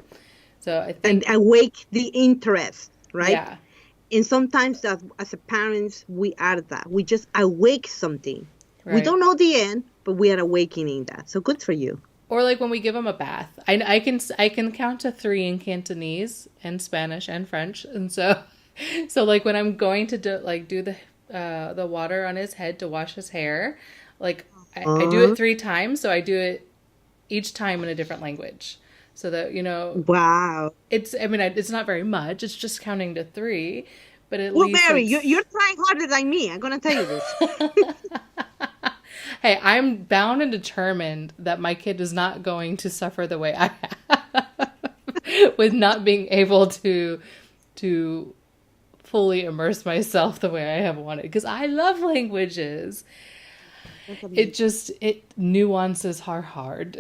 So I And think, awake the interest, right? yeah, And sometimes, as a parents, we are that. We just awake something. We right. don't know the end, but we are awakening that. So good for you. Or like when we give him a bath, I can count to three in Cantonese and Spanish and French, and so so like when I'm going to do the water on his head to wash his hair, like I do it Uh, 3 times, so I do it each time in a different language, so that wow. it's it's not very much, it's just counting to three, but at Well, least Mary, it's you're trying harder than me. I'm gonna tell you this. hey, I'm bound and determined that my kid is not going to suffer the way I have with not being able to fully immerse myself the way I have wanted because I love languages. That's It amazing. just it nuances are hard.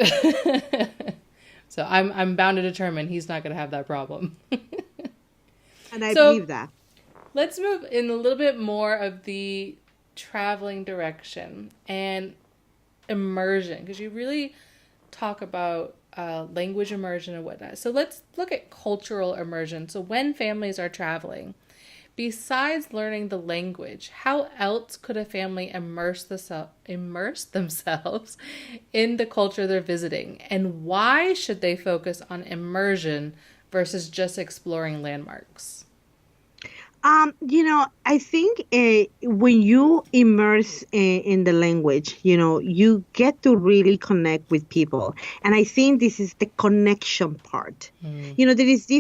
So I'm bound to determine he's not going to have that problem. And I So believe that. let's move in a little bit more of the traveling direction and immersion because you really talk about language immersion and whatnot. So let's look at cultural immersion. So when families are traveling, besides learning the language, how else could a family immerse themselves in the culture they're visiting? And why should they focus on immersion versus just exploring landmarks? I think when you immerse in the language, you get to really connect with people, and I think this is the connection part. Mm, There is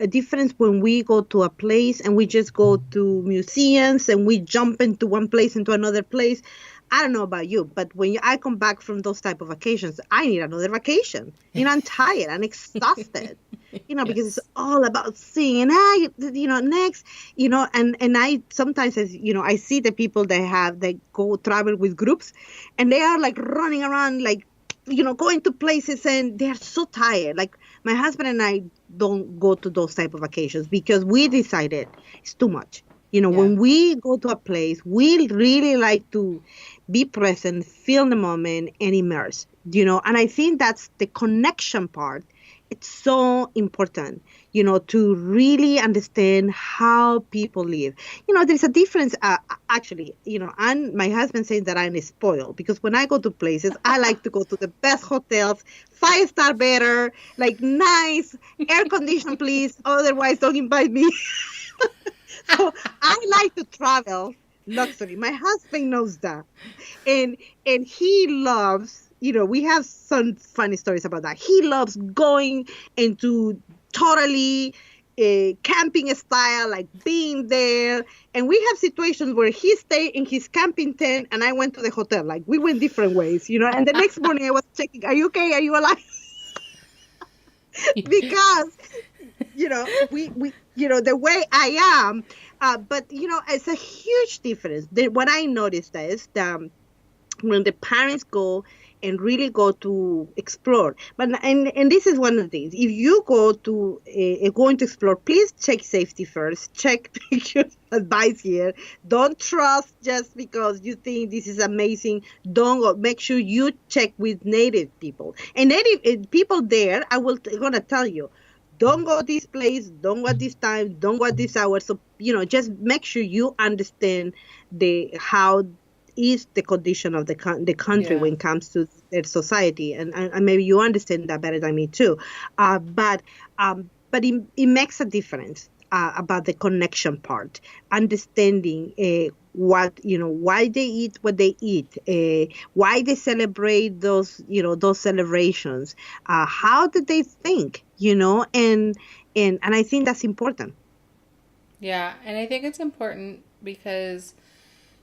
a difference when we go to a place and we just go to museums and we jump into one place into another place. I don't know about you, but I come back from those type of vacations, I need another vacation. I'm tired, I'm exhausted, because it's yes. all about seeing, and next, and I sometimes, as I see the people that go travel with groups, and they are like running around, like, going to places, and they're so tired. Like, my husband and I don't go to those type of vacations because we decided it's too much. Yeah. When we go to a place, we really like to be present, feel the moment, and immerse. And I think that's the connection part. It's so important, to really understand how people live. There's a difference, actually, and my husband says that I'm spoiled because when I go to places, I like to go to the best hotels, 5-star better, like nice, air conditioned, please. Otherwise, don't invite me. So I like to travel luxury. My husband knows that, and he loves we have some funny stories about that. He loves going into totally camping style, like being there. And we have situations where he stayed in his camping tent and I went to the hotel. Like we went different ways, And the next morning I was checking, are you okay? Are you alive? Because the way I am, but it's a huge difference. What I noticed is that when the parents go and really go to explore, but and this is one of the things. If you go to going to explore, please check safety first. Check advice here. Don't trust just because you think this is amazing. Don't go. Make sure you check with native people and native people there. Gonna tell you. Don't go this place, don't go at this time, don't go at this hour. So, just make sure you understand how is the condition of the country Yeah. when it comes to their society, and maybe you understand that better than me too. But it makes a difference about the connection part, understanding why they eat what they eat, why they celebrate those celebrations, how did they think, and I think that's important. Yeah, and I think it's important because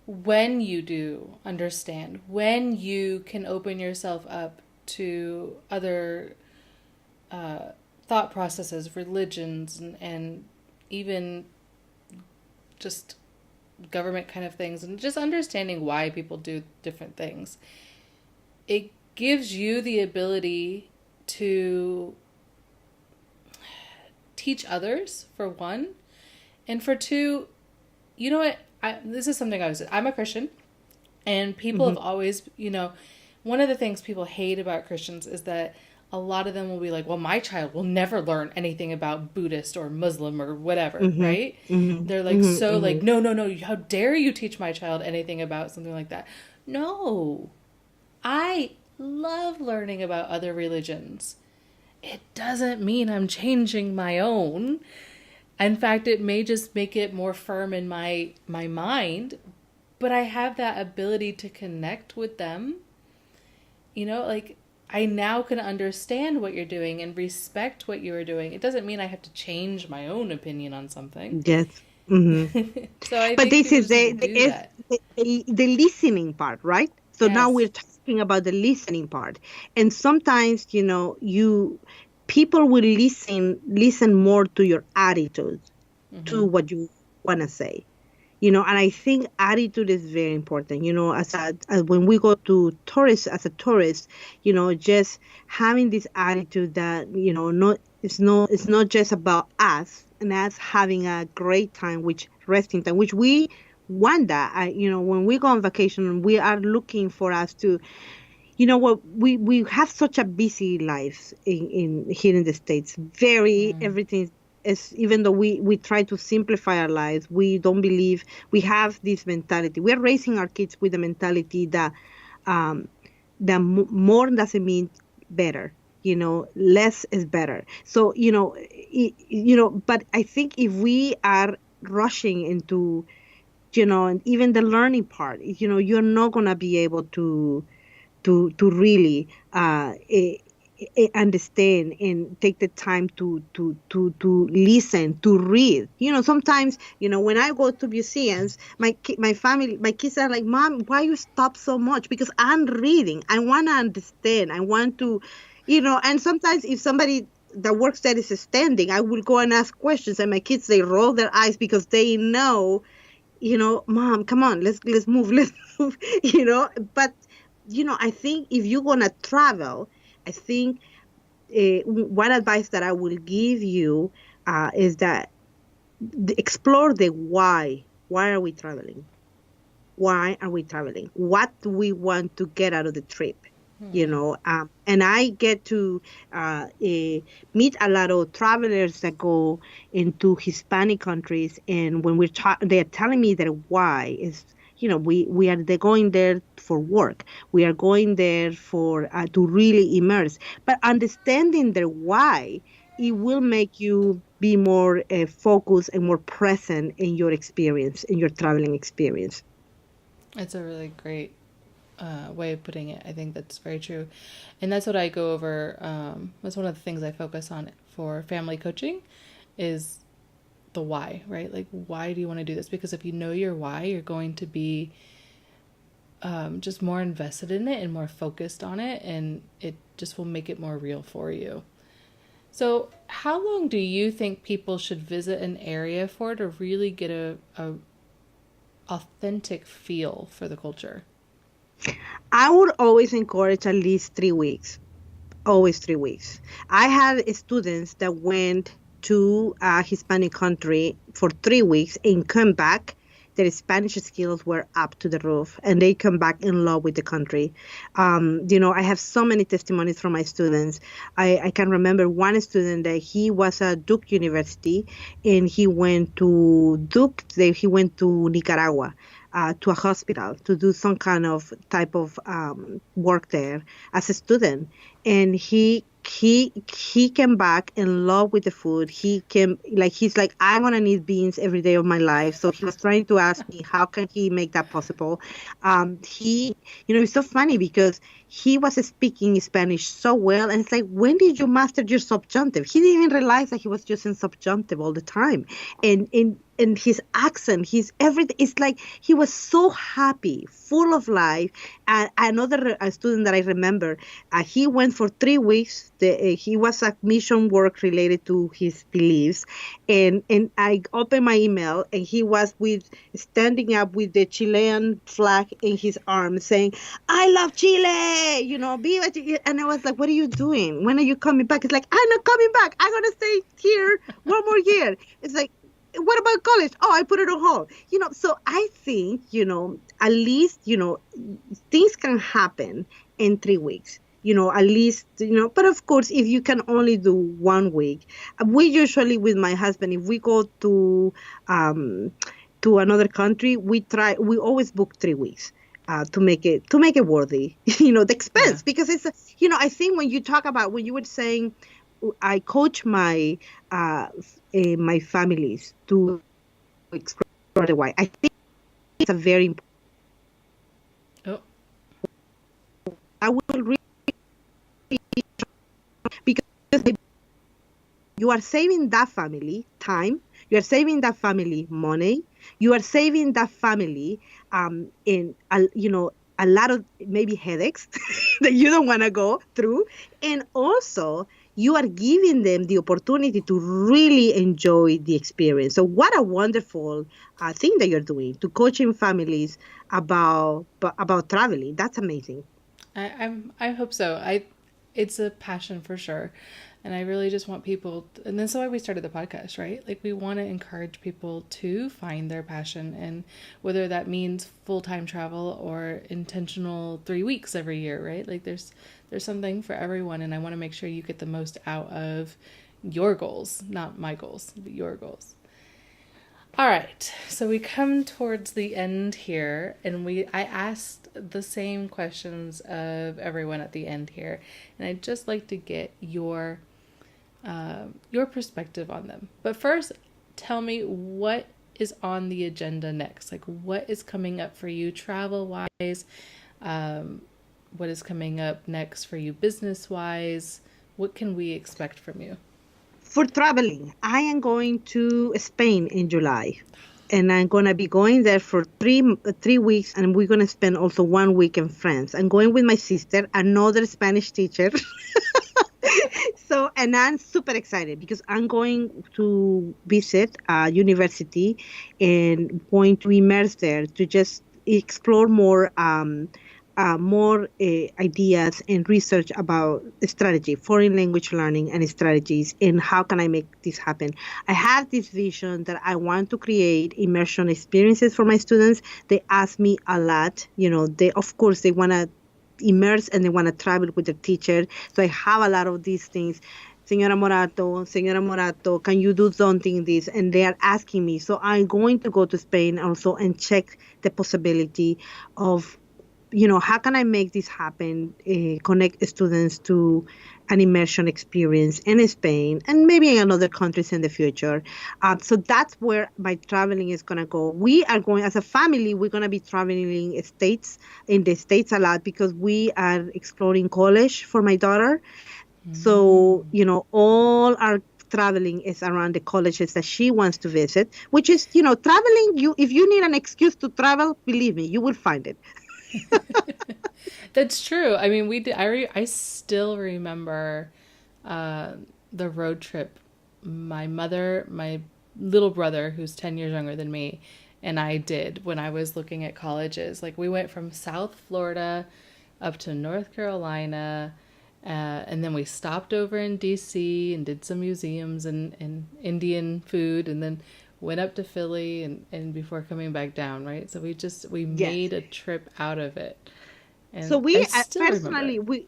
when you do understand, when you can open yourself up to other thought processes, religions, and even just government kind of things, and just understanding why people do different things, it gives you the ability to teach others, for one, and for two, you know what? This is something I'm a Christian, and people Hmm. have always, one of the things people hate about Christians is that a lot of them will be like, well, my child will never learn anything about Buddhist or Muslim or whatever, Hmm. right? Hmm. They're like, Hmm. so Hmm. like, no, no, no, how dare you teach my child anything about something like that? No, I love learning about other religions. It doesn't mean I'm changing my own. In fact, it may just make it more firm in my mind, but I have that ability to connect with them. Like I now can understand what you're doing and respect what you are doing. It doesn't mean I have to change my own opinion on something. Yes. Hmm. So I But think this people is just need to do that. the listening part, right? So now Yes. we're talking about the listening part. And sometimes, people will listen more to your attitude, to Mm-hmm. what you want to say. And I think attitude is very important. As when we go to tourists, as a tourist, just having this attitude that not it's not just about us and us having a great time, which resting time, which we want that. When we go on vacation, we are looking for us to, what we have such a busy life in here in the States. Very Mm. everything is, even though we try to simplify our lives, we don't believe we have this mentality. We're raising our kids with the mentality that um more doesn't mean better. Less is better. So but I think if we are rushing into, and even the learning part, you're not gonna be able to really understand and take the time to listen, to read. Sometimes, when I go to museums, my family, my kids are like, "Mom, why you stop so much?" Because I'm reading. I want to understand. I want to, and sometimes if somebody that works there is standing, I will go and ask questions, and my kids, they roll their eyes because they know, Mom, come on, let's move, let's move, but I think if you're gonna travel, I think one advice that I will give you is that explore the why. Why are we traveling? Why are we traveling? What do we want to get out of the trip? And I get to meet a lot of travelers that go into Hispanic countries, and when they're telling me that why is, they're going there for work. We are going there for to really immerse. But understanding the why, it will make you be more focused and more present in your experience, in your traveling experience. It's a really great way of putting it. I think that's very true. And that's what I go over. That's one of the things I focus on for family coaching is the why, right? Like, why do you want to do this? Because if you know your why, you're going to be just more invested in it and more focused on it, and it just will make it more real for you. So, how long do you think people should visit an area for to really get a authentic feel for the culture? I would always encourage at least 3 weeks. Always 3 weeks. I had students that went to a Hispanic country for 3 weeks and come back. Their Spanish skills were up to the roof, and they come back in love with the country. I have so many testimonies from my students. I can remember one student that he was at Duke University, and he went to Duke. He went to Nicaragua. To a hospital to do some kind of type of work there as a student, and he came back in love with the food. He's like, I'm gonna need beans every day of my life. So he was trying to ask me how can he make that possible. He it's so funny because he was speaking Spanish so well, and it's like, when did you master your subjunctive? He didn't even realize that he was using subjunctive all the time, and his accent, his everything. It's like he was so happy, full of life. And another student that I remember, he went for 3 weeks. He was a mission work related to his beliefs, and I opened my email, and he was standing up with the Chilean flag in his arms, saying, "I love Chile, Viva Chile." And I was like, "What are you doing? When are you coming back?" It's like, "I'm not coming back. I'm gonna stay here one more year." It's like, what about college? Oh, I put it on hold. So I think, at least, things can happen in 3 weeks. At least, but of course, if you can only do 1 week, we usually with my husband, if we go to another country, we always book 3 weeks. To make it worthy, the expense, because it's, I think when you were saying, I coach my families to explore the why. I think it's a very important. Oh, I will really, because you are saving that family time, you are saving that family money, you are saving that family in a lot of maybe headaches that you don't want to go through, and also you are giving them the opportunity to really enjoy the experience. So what a wonderful thing that you're doing to coaching families about traveling. That's amazing. I hope so. It's a passion for sure. And I really just want people, and that's why we started the podcast, right? Like, we want to encourage people to find their passion, and whether that means full-time travel or intentional 3 weeks every year, right? Like, there's something for everyone, and I want to make sure you get the most out of your goals, not my goals, but your goals. All right, so we come towards the end here, and I asked the same questions of everyone at the end here, and I'd just like to get your perspective on them. But first, tell me what is on the agenda next. Like, what is coming up for you travel-wise? What is coming up next for you business-wise? What can we expect from you? For traveling, I am going to Spain in July, and I'm going to be going there for 3 weeks, and we're going to spend also 1 week in France. I'm going with my sister, another Spanish teacher. So, and I'm super excited because I'm going to visit a university and going to immerse there to just explore more ideas and research about strategy, foreign language learning and strategies, and how can I make this happen. I have this vision that I want to create immersion experiences for my students. They ask me a lot, of course they want to immerse and they want to travel with their teacher. So I have a lot of these things. Senora Morato, can you do something this? And they are asking me. So I'm going to go to Spain also and check the possibility of how can I make this happen? Connect students to an immersion experience in Spain and maybe in other countries in the future. So that's where my traveling is going to go. We are going, as a family, we're going to be traveling in the States a lot because we are exploring college for my daughter. So, all our traveling is around the colleges that she wants to visit, which is, traveling, if you need an excuse to travel, believe me, you will find it. That's true. I mean, we did. I still remember uh, the road trip. My mother, my little brother, who's 10 years younger than me, and I did when I was looking at colleges. Like we went from South Florida up to North Carolina, and then we stopped over in D.C. and did some museums and Indian food, and then went up to Philly and before coming back down, right? So we Yes. made a trip out of it. So And I still remember it.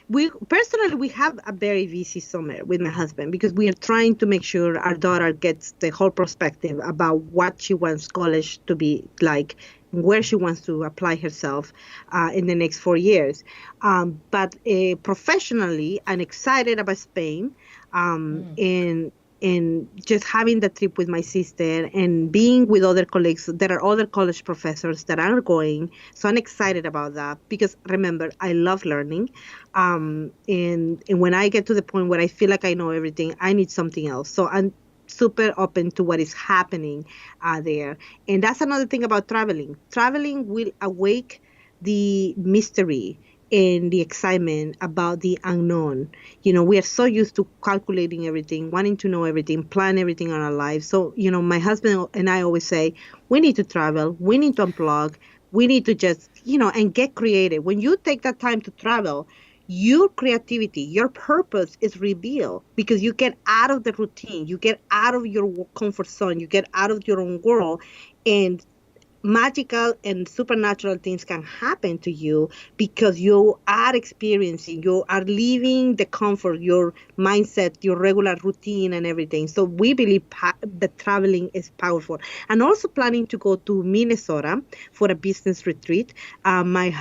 we have a very busy summer with my husband because we are trying to make sure our daughter gets the whole perspective about what she wants college to be like, where she wants to apply herself in the next 4 years. But professionally, I'm excited about Spain, Mm. and just having the trip with my sister and being with other colleagues. There are other college professors that are going, so I'm excited about that because remember, I love learning. And when I get to the point where I feel like I know everything, I need something else. So I'm super open to what is happening there. And that's another thing about traveling. Traveling will awake the mystery and the excitement about the unknown. We are so used to calculating everything, wanting to know everything, plan everything on our lives. So, my husband and I always say, we need to travel, we need to unplug, we need to just, and get creative. When you take that time to travel, your creativity, your purpose is revealed because you get out of the routine, you get out of your comfort zone, you get out of your own world, and magical and supernatural things can happen to you because you are experiencing, you are leaving the comfort, your mindset, your regular routine and everything. So we believe that traveling is powerful. And also planning to go to Minnesota for a business retreat. My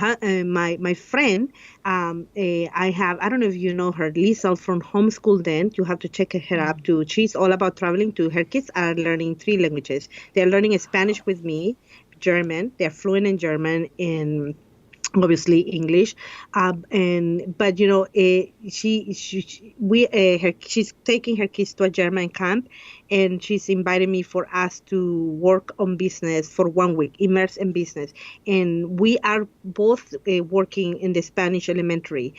friend, I don't know if you know her, Lisa from Homeschool Dent. You have to check her Mm. up too. She's all about traveling too. Her kids are learning three languages. They're learning Spanish with me, German. They're fluent in German and obviously English. And but she's taking her kids to a German camp, and she's invited me for us to work on business for 1 week, immerse in business. And we are both working in the Spanish elementary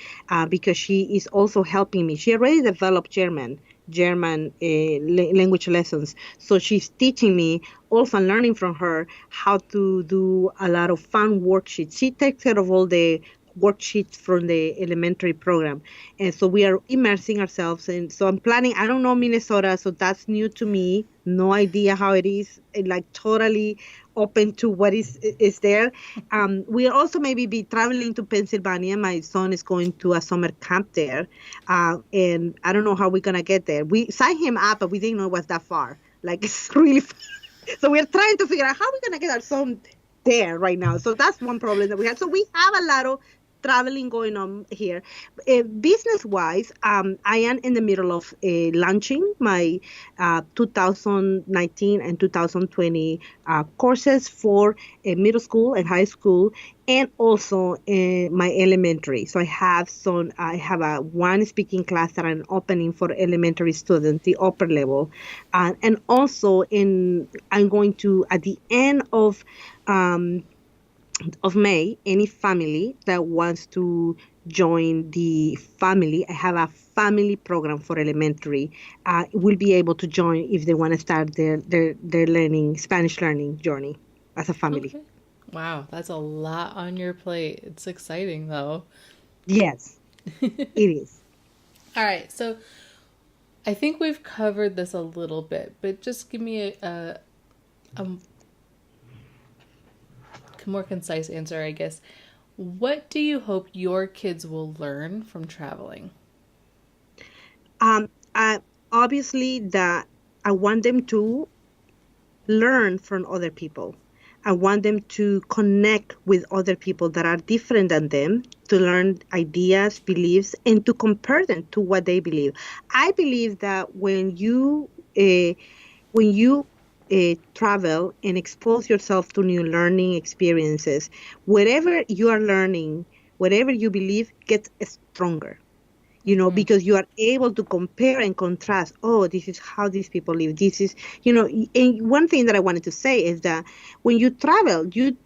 because she is also helping me. She already developed German language lessons. So she's teaching me, also learning from her how to do a lot of fun worksheets. She takes care of all the worksheets from the elementary program. And so we are immersing ourselves. And so I'm planning, I don't know Minnesota, so that's new to me. No idea how it is, and like totally open to what is there. We'll also maybe be traveling to Pennsylvania. My son is going to a summer camp there. And I don't know how we're going to get there. We signed him up, but we didn't know it was that far. Like it's really far. So we're trying to figure out how we're going to get our son there right now. So that's one problem that we have. So we have a lot of traveling going on here. Business wise, I am in the middle of launching my 2019 and 2020 courses for middle school and high school, and also my elementary. So I have a one speaking class that I'm opening for elementary students, the upper level, and also I'm going to at the end um, of May, any family that wants to join the family, I have a family program for elementary, will be able to join if they want to start their learning, Spanish learning journey as a family. Okay. Wow, that's a lot on your plate. It's exciting though. Yes, it is. All right, so I think we've covered this a little bit, but just give me a more concise answer, I guess. What do you hope your kids will learn from traveling? I obviously that I want them to learn from other people. I want them to connect with other people that are different than them, to learn ideas, beliefs, and to compare them to what they believe. I believe that when you travel and expose yourself to new learning experiences, whatever you are learning, whatever you believe gets stronger, Mm-hmm. because you are able to compare and contrast. Oh, this is how these people live. This is, and one thing that I wanted to say is that when you travel, you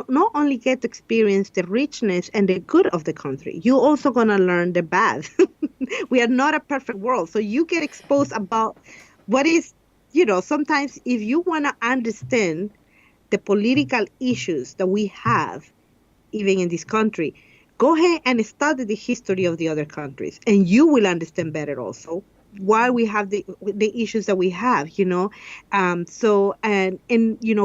not only get to experience the richness and the good of the country, you also gonna learn the bad. We are not a perfect world, so you get exposed about what is, sometimes if you wanna understand the political issues that we have even in this country, go ahead and study the history of the other countries, and you will understand better also why we have the issues that we have. So and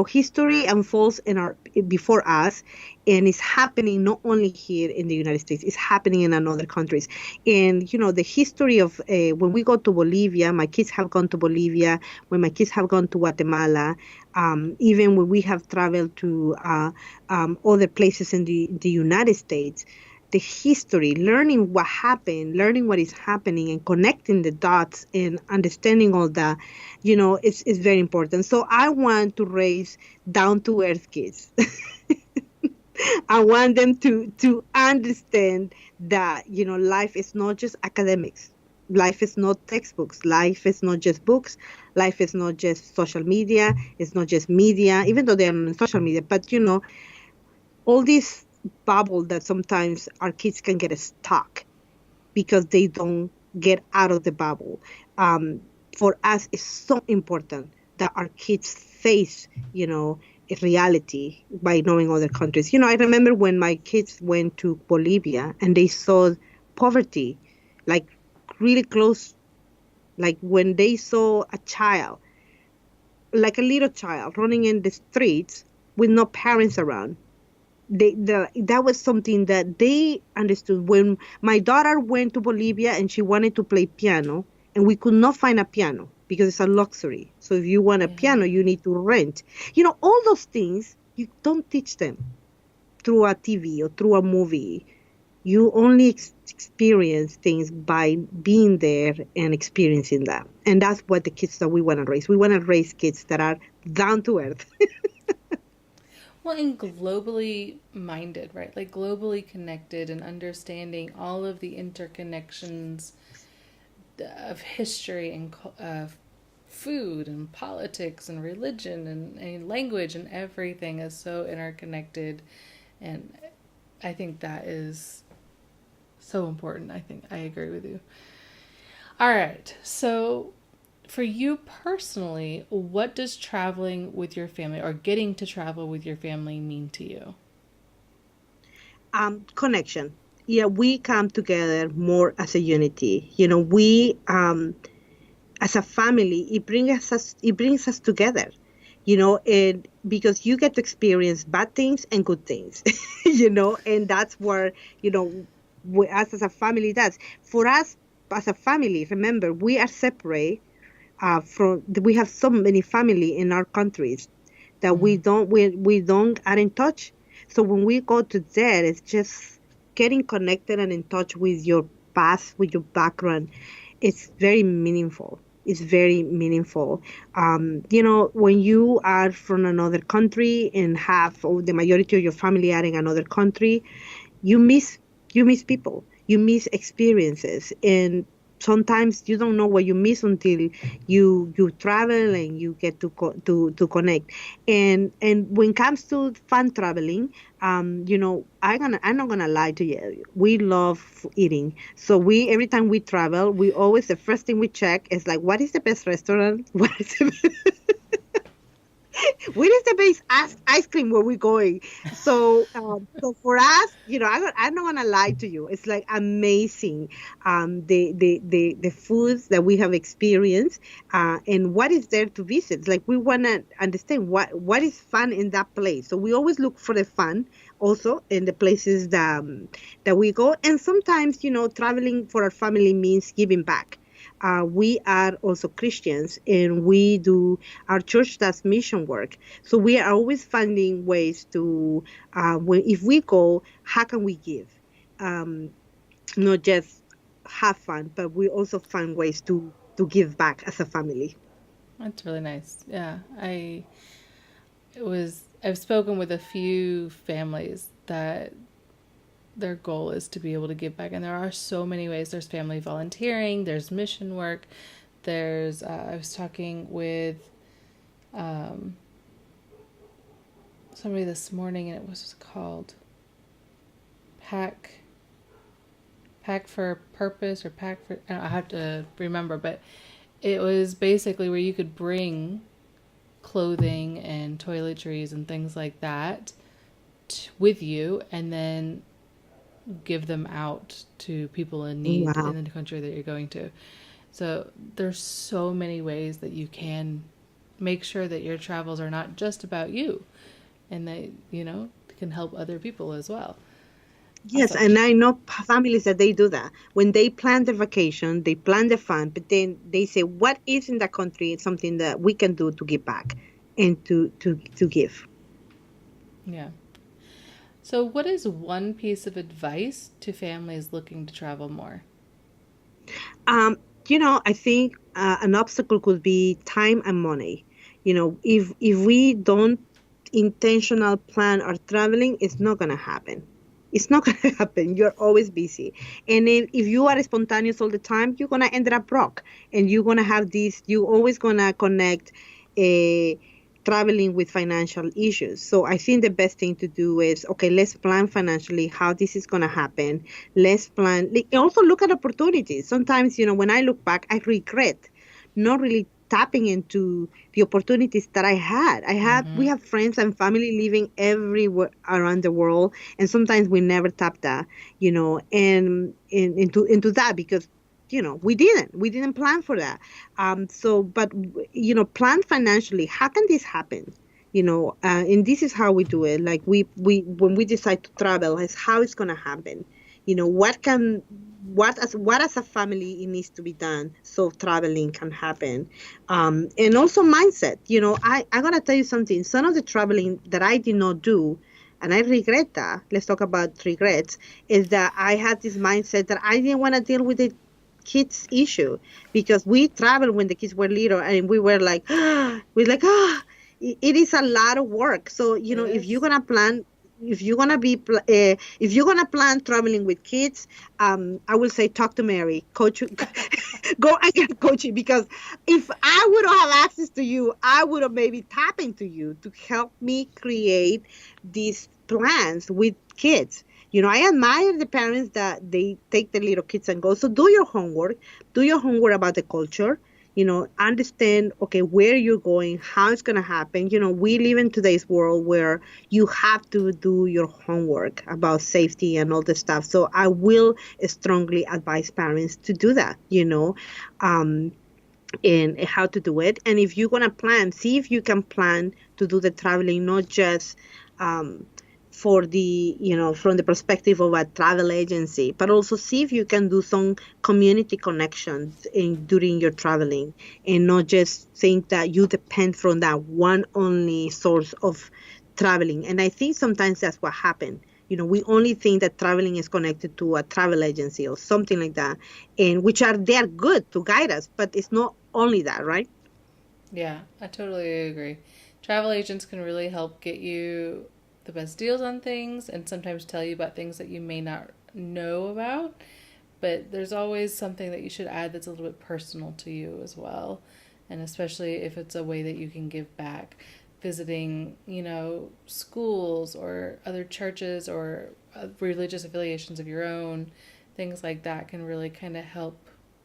history unfolds in our before us, and it's happening not only here in the United States, it's happening in other countries. And the history of when we go to Bolivia, my kids have gone to Bolivia, when my kids have gone to Guatemala, even when we have traveled to other places in the United States, the history, learning what happened, learning what is happening, and connecting the dots and understanding all that, is very important. So I want to raise down to earth kids. I want them to understand that life is not just academics. Life is not textbooks. Life is not just books. Life is not just social media. It's not just media, even though they are on social media. But all this bubble that sometimes our kids can get stuck because they don't get out of the bubble. Um, for us, it's so important that our kids face, a reality by knowing other countries. I remember when my kids went to Bolivia and they saw poverty, like really close, like when they saw a child, like a little child running in the streets with no parents around. That was something that they understood. When my daughter went to Bolivia and she wanted to play piano, and we could not find a piano because it's a luxury. So if you want a Yeah. piano, you need to rent. All those things you don't teach them through a TV or through a movie. You only experience things by being there and experiencing that. And that's what the kids that we want to raise. We want to raise kids that are down to earth. Well, and globally minded, right? Like globally connected and understanding all of the interconnections of history and food and politics and religion and language, and everything is so interconnected. And I think that is so important. I think I agree with you. All right. So, for you personally, what does traveling with your family or getting to travel with your family mean to you? Connection. Yeah, we come together more as a unity. We as a family, it brings us together. And because you get to experience bad things and good things, and that's where us as a family does. For us as a family, remember we are separate from. We have so many family in our countries that we Mm-hmm. don't are in touch. So when we go to there, it's just getting connected and in touch with your past, with your background. It's very meaningful. It's very meaningful. When you are from another country and have or the majority of your family are in another country, you miss you miss people, you miss experiences, and sometimes you don't know what you miss until you travel and you get to connect. And when it comes to fun traveling, I'm not gonna lie to you, we love eating. So we every time we travel, we always the first thing we check is like, what is the best restaurant? What is the where is the base ice cream where we're going? So for us, I'm not gonna lie to you. It's like amazing, the foods that we have experienced, and what is there to visit. It's like we wanna understand what is fun in that place. So we always look for the fun also in the places that we go. And sometimes, traveling for our family means giving back. we are also Christians, and our church does mission work. So we are always finding ways to, if we go, how can we give? Um, Not just have fun, but we also find ways to give back as a family. That's really nice. Yeah, I've spoken with a few families that their goal is to be able to give back, and there are so many ways. There's family volunteering, there's mission work, there's I was talking with um, somebody this morning, and it was called pack pack for purpose, or pack for, I have to remember, but it was basically where you could bring clothing and toiletries and things like that with you, and then give them out to people in need Wow. in the country that you're going to. So there's so many ways that you can make sure that your travels are not just about you, and that, can help other people as well. Yes, Awesome. and I know families that they do that. When they plan the vacation, they plan the fun, but then they say, what is in that country something that we can do to give back and to give? Yeah. So, what is one piece of advice to families looking to travel more? Um, I think an obstacle could be time and money. If we don't intentional plan our traveling, it's not gonna happen. It's not gonna happen. You're always busy, and if you are spontaneous all the time, you're gonna end up broke, and you're gonna have this. You always gonna connect. Uh, Traveling with financial issues. So I think the best thing to do is, okay, let's plan financially how this is going to happen. Let's plan. Also look at opportunities. Sometimes, when I look back, I regret not really tapping into the opportunities that I had. We Mm-hmm. have friends and family living everywhere around the world, and sometimes we never tap that, and into that because we didn't plan for that. But plan financially. How can this happen? And this is how we do it. Like we when we decide to travel, is how it's gonna happen. What as a family it needs to be done so traveling can happen. And also mindset. I gotta tell you something. Some of the traveling that I did not do, and I regret that. Let's talk about regrets. Is that I had this mindset that I didn't want to deal with it kids issue because we traveled when the kids were little and we were like we're like it is a lot of work. So It if you're is. gonna plan, if you're gonna plan traveling with kids, I will say talk to Mary, coach. Go and get coaching, because if I would have access to you, I would have maybe tapped into you to help me create these plans with kids. I admire the parents that they take the little kids and go. So do your homework. Do your homework about the culture. Understand, okay, where you're going, how it's going to happen. We live in today's world where you have to do your homework about safety and all this stuff. So I will strongly advise parents to do that, um, and how to do it. And if you're going to plan, see if you can plan to do the traveling, not just um, for from the perspective of a travel agency, but also see if you can do some community connections during your traveling, and not just think that you depend from that one only source of traveling. And I think sometimes that's what happened. We only think that traveling is connected to a travel agency or something like that, and they are good to guide us, but it's not only that, right? Yeah, I totally agree. Travel agents can really help get you the best deals on things, and sometimes tell you about things that you may not know about. But there's always something that you should add that's a little bit personal to you as well. And especially if it's a way that you can give back. Visiting, schools or other churches or religious affiliations of your own, things like that can really kind of help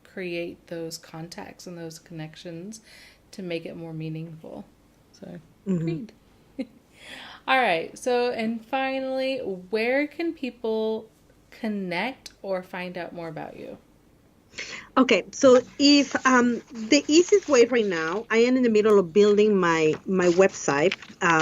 create those contacts and those connections to make it more meaningful. So, Hmm. agreed. All right. So, and finally, where can people connect or find out more about you? Okay, so if the easiest way right now, I am in the middle of building my website,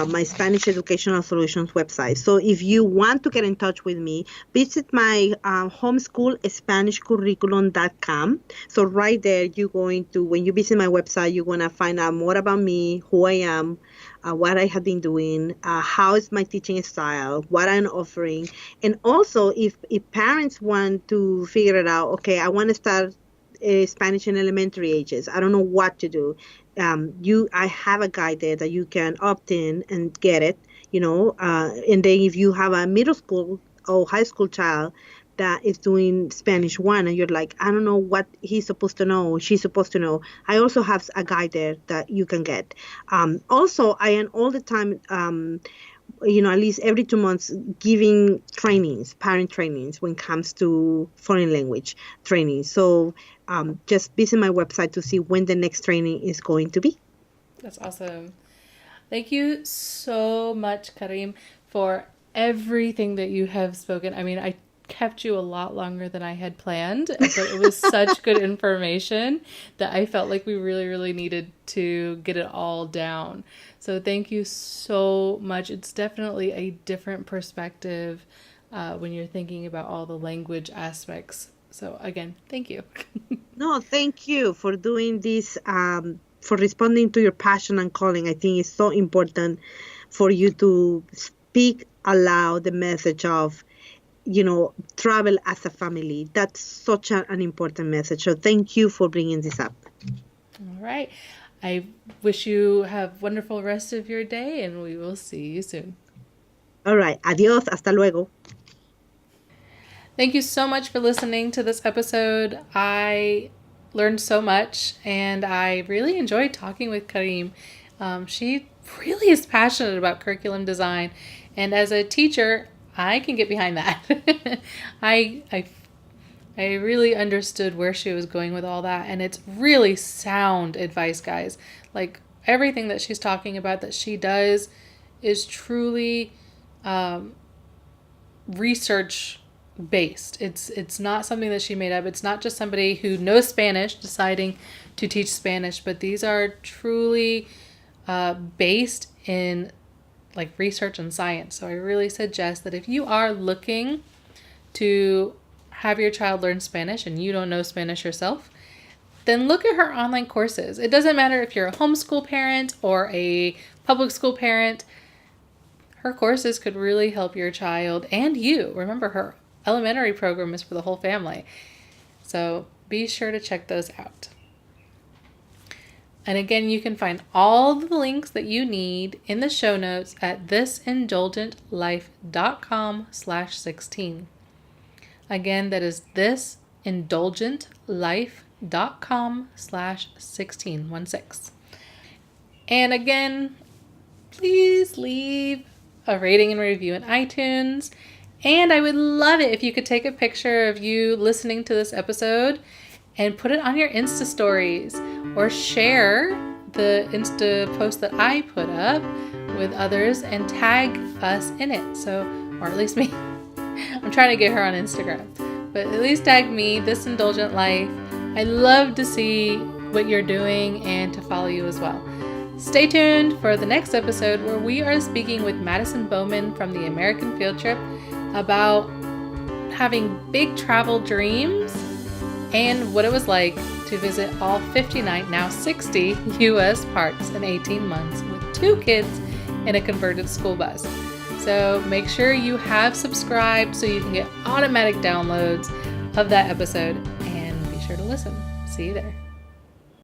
my Spanish Educational Solutions website. So if you want to get in touch with me, visit my homeschoolspanishcurriculum.com. So right there, you're going to, when you visit my website, you're going to find out more about me, who I am, what I have been doing, how is my teaching style, what I'm offering, and also if parents want to figure it out, okay, I want to start Spanish in elementary ages. I don't know what to do. I have a guide there that you can opt in and get it. And then if you have a middle school or high school child that is doing Spanish 1 and you're like, I don't know what he's supposed to know or she's supposed to know, I also have a guide there that you can get. Also, I am all the time at least every 2 months giving trainings, parent trainings when it comes to foreign language training. So just visit my website to see when the next training is going to be. That's awesome. Thank you so much, Karim, for everything that you have spoken. I mean, I kept you a lot longer than I had planned, but it was such good information that I felt like we really, really needed to get it all down. So thank you so much. It's definitely a different perspective when you're thinking about all the language aspects. So again, thank you. No, thank you for doing this, for responding to your passion and calling. I think it's so important for you to speak aloud the message of, travel as a family. That's such an important message. So thank you for bringing this up. All right. I wish you have wonderful rest of your day, and we will see you soon. All right. Adiós. Hasta luego. Thank you so much for listening to this episode. I learned so much, and I really enjoyed talking with Karim. She really is passionate about curriculum design, and as a teacher, I can get behind that. I really understood where she was going with all that, and it's really sound advice, guys. Like everything that she's talking about that she does is truly research based. It's not something that she made up. It's not just somebody who knows Spanish deciding to teach Spanish, but these are truly based in like research and science. So I really suggest that if you are looking to have your child learn Spanish and you don't know Spanish yourself, then look at her online courses. It doesn't matter if you're a homeschool parent or a public school parent. Her courses could really help your child and you. Remember, her elementary program is for the whole family. So be sure to check those out. And again, you can find all the links that you need in the show notes at thisindulgentlife.com/16. Again, that is thisindulgentlife.com/16. And again, please leave a rating and review in iTunes. And I would love it if you could take a picture of you listening to this episode and put it on your Insta stories or share the Insta post that I put up with others and tag us in it. So, or at least me. I'm trying to get her on Instagram, but at least tag me, This Indulgent Life. I love to see what you're doing and to follow you as well. Stay tuned for the next episode where we are speaking with Madison Bowman from the American Field Trip about having big travel dreams and what it was like to visit all 59, now 60 U.S. parks in 18 months with 2 kids in a converted school bus. So make sure you have subscribed so you can get automatic downloads of that episode, and be sure to listen. See you there.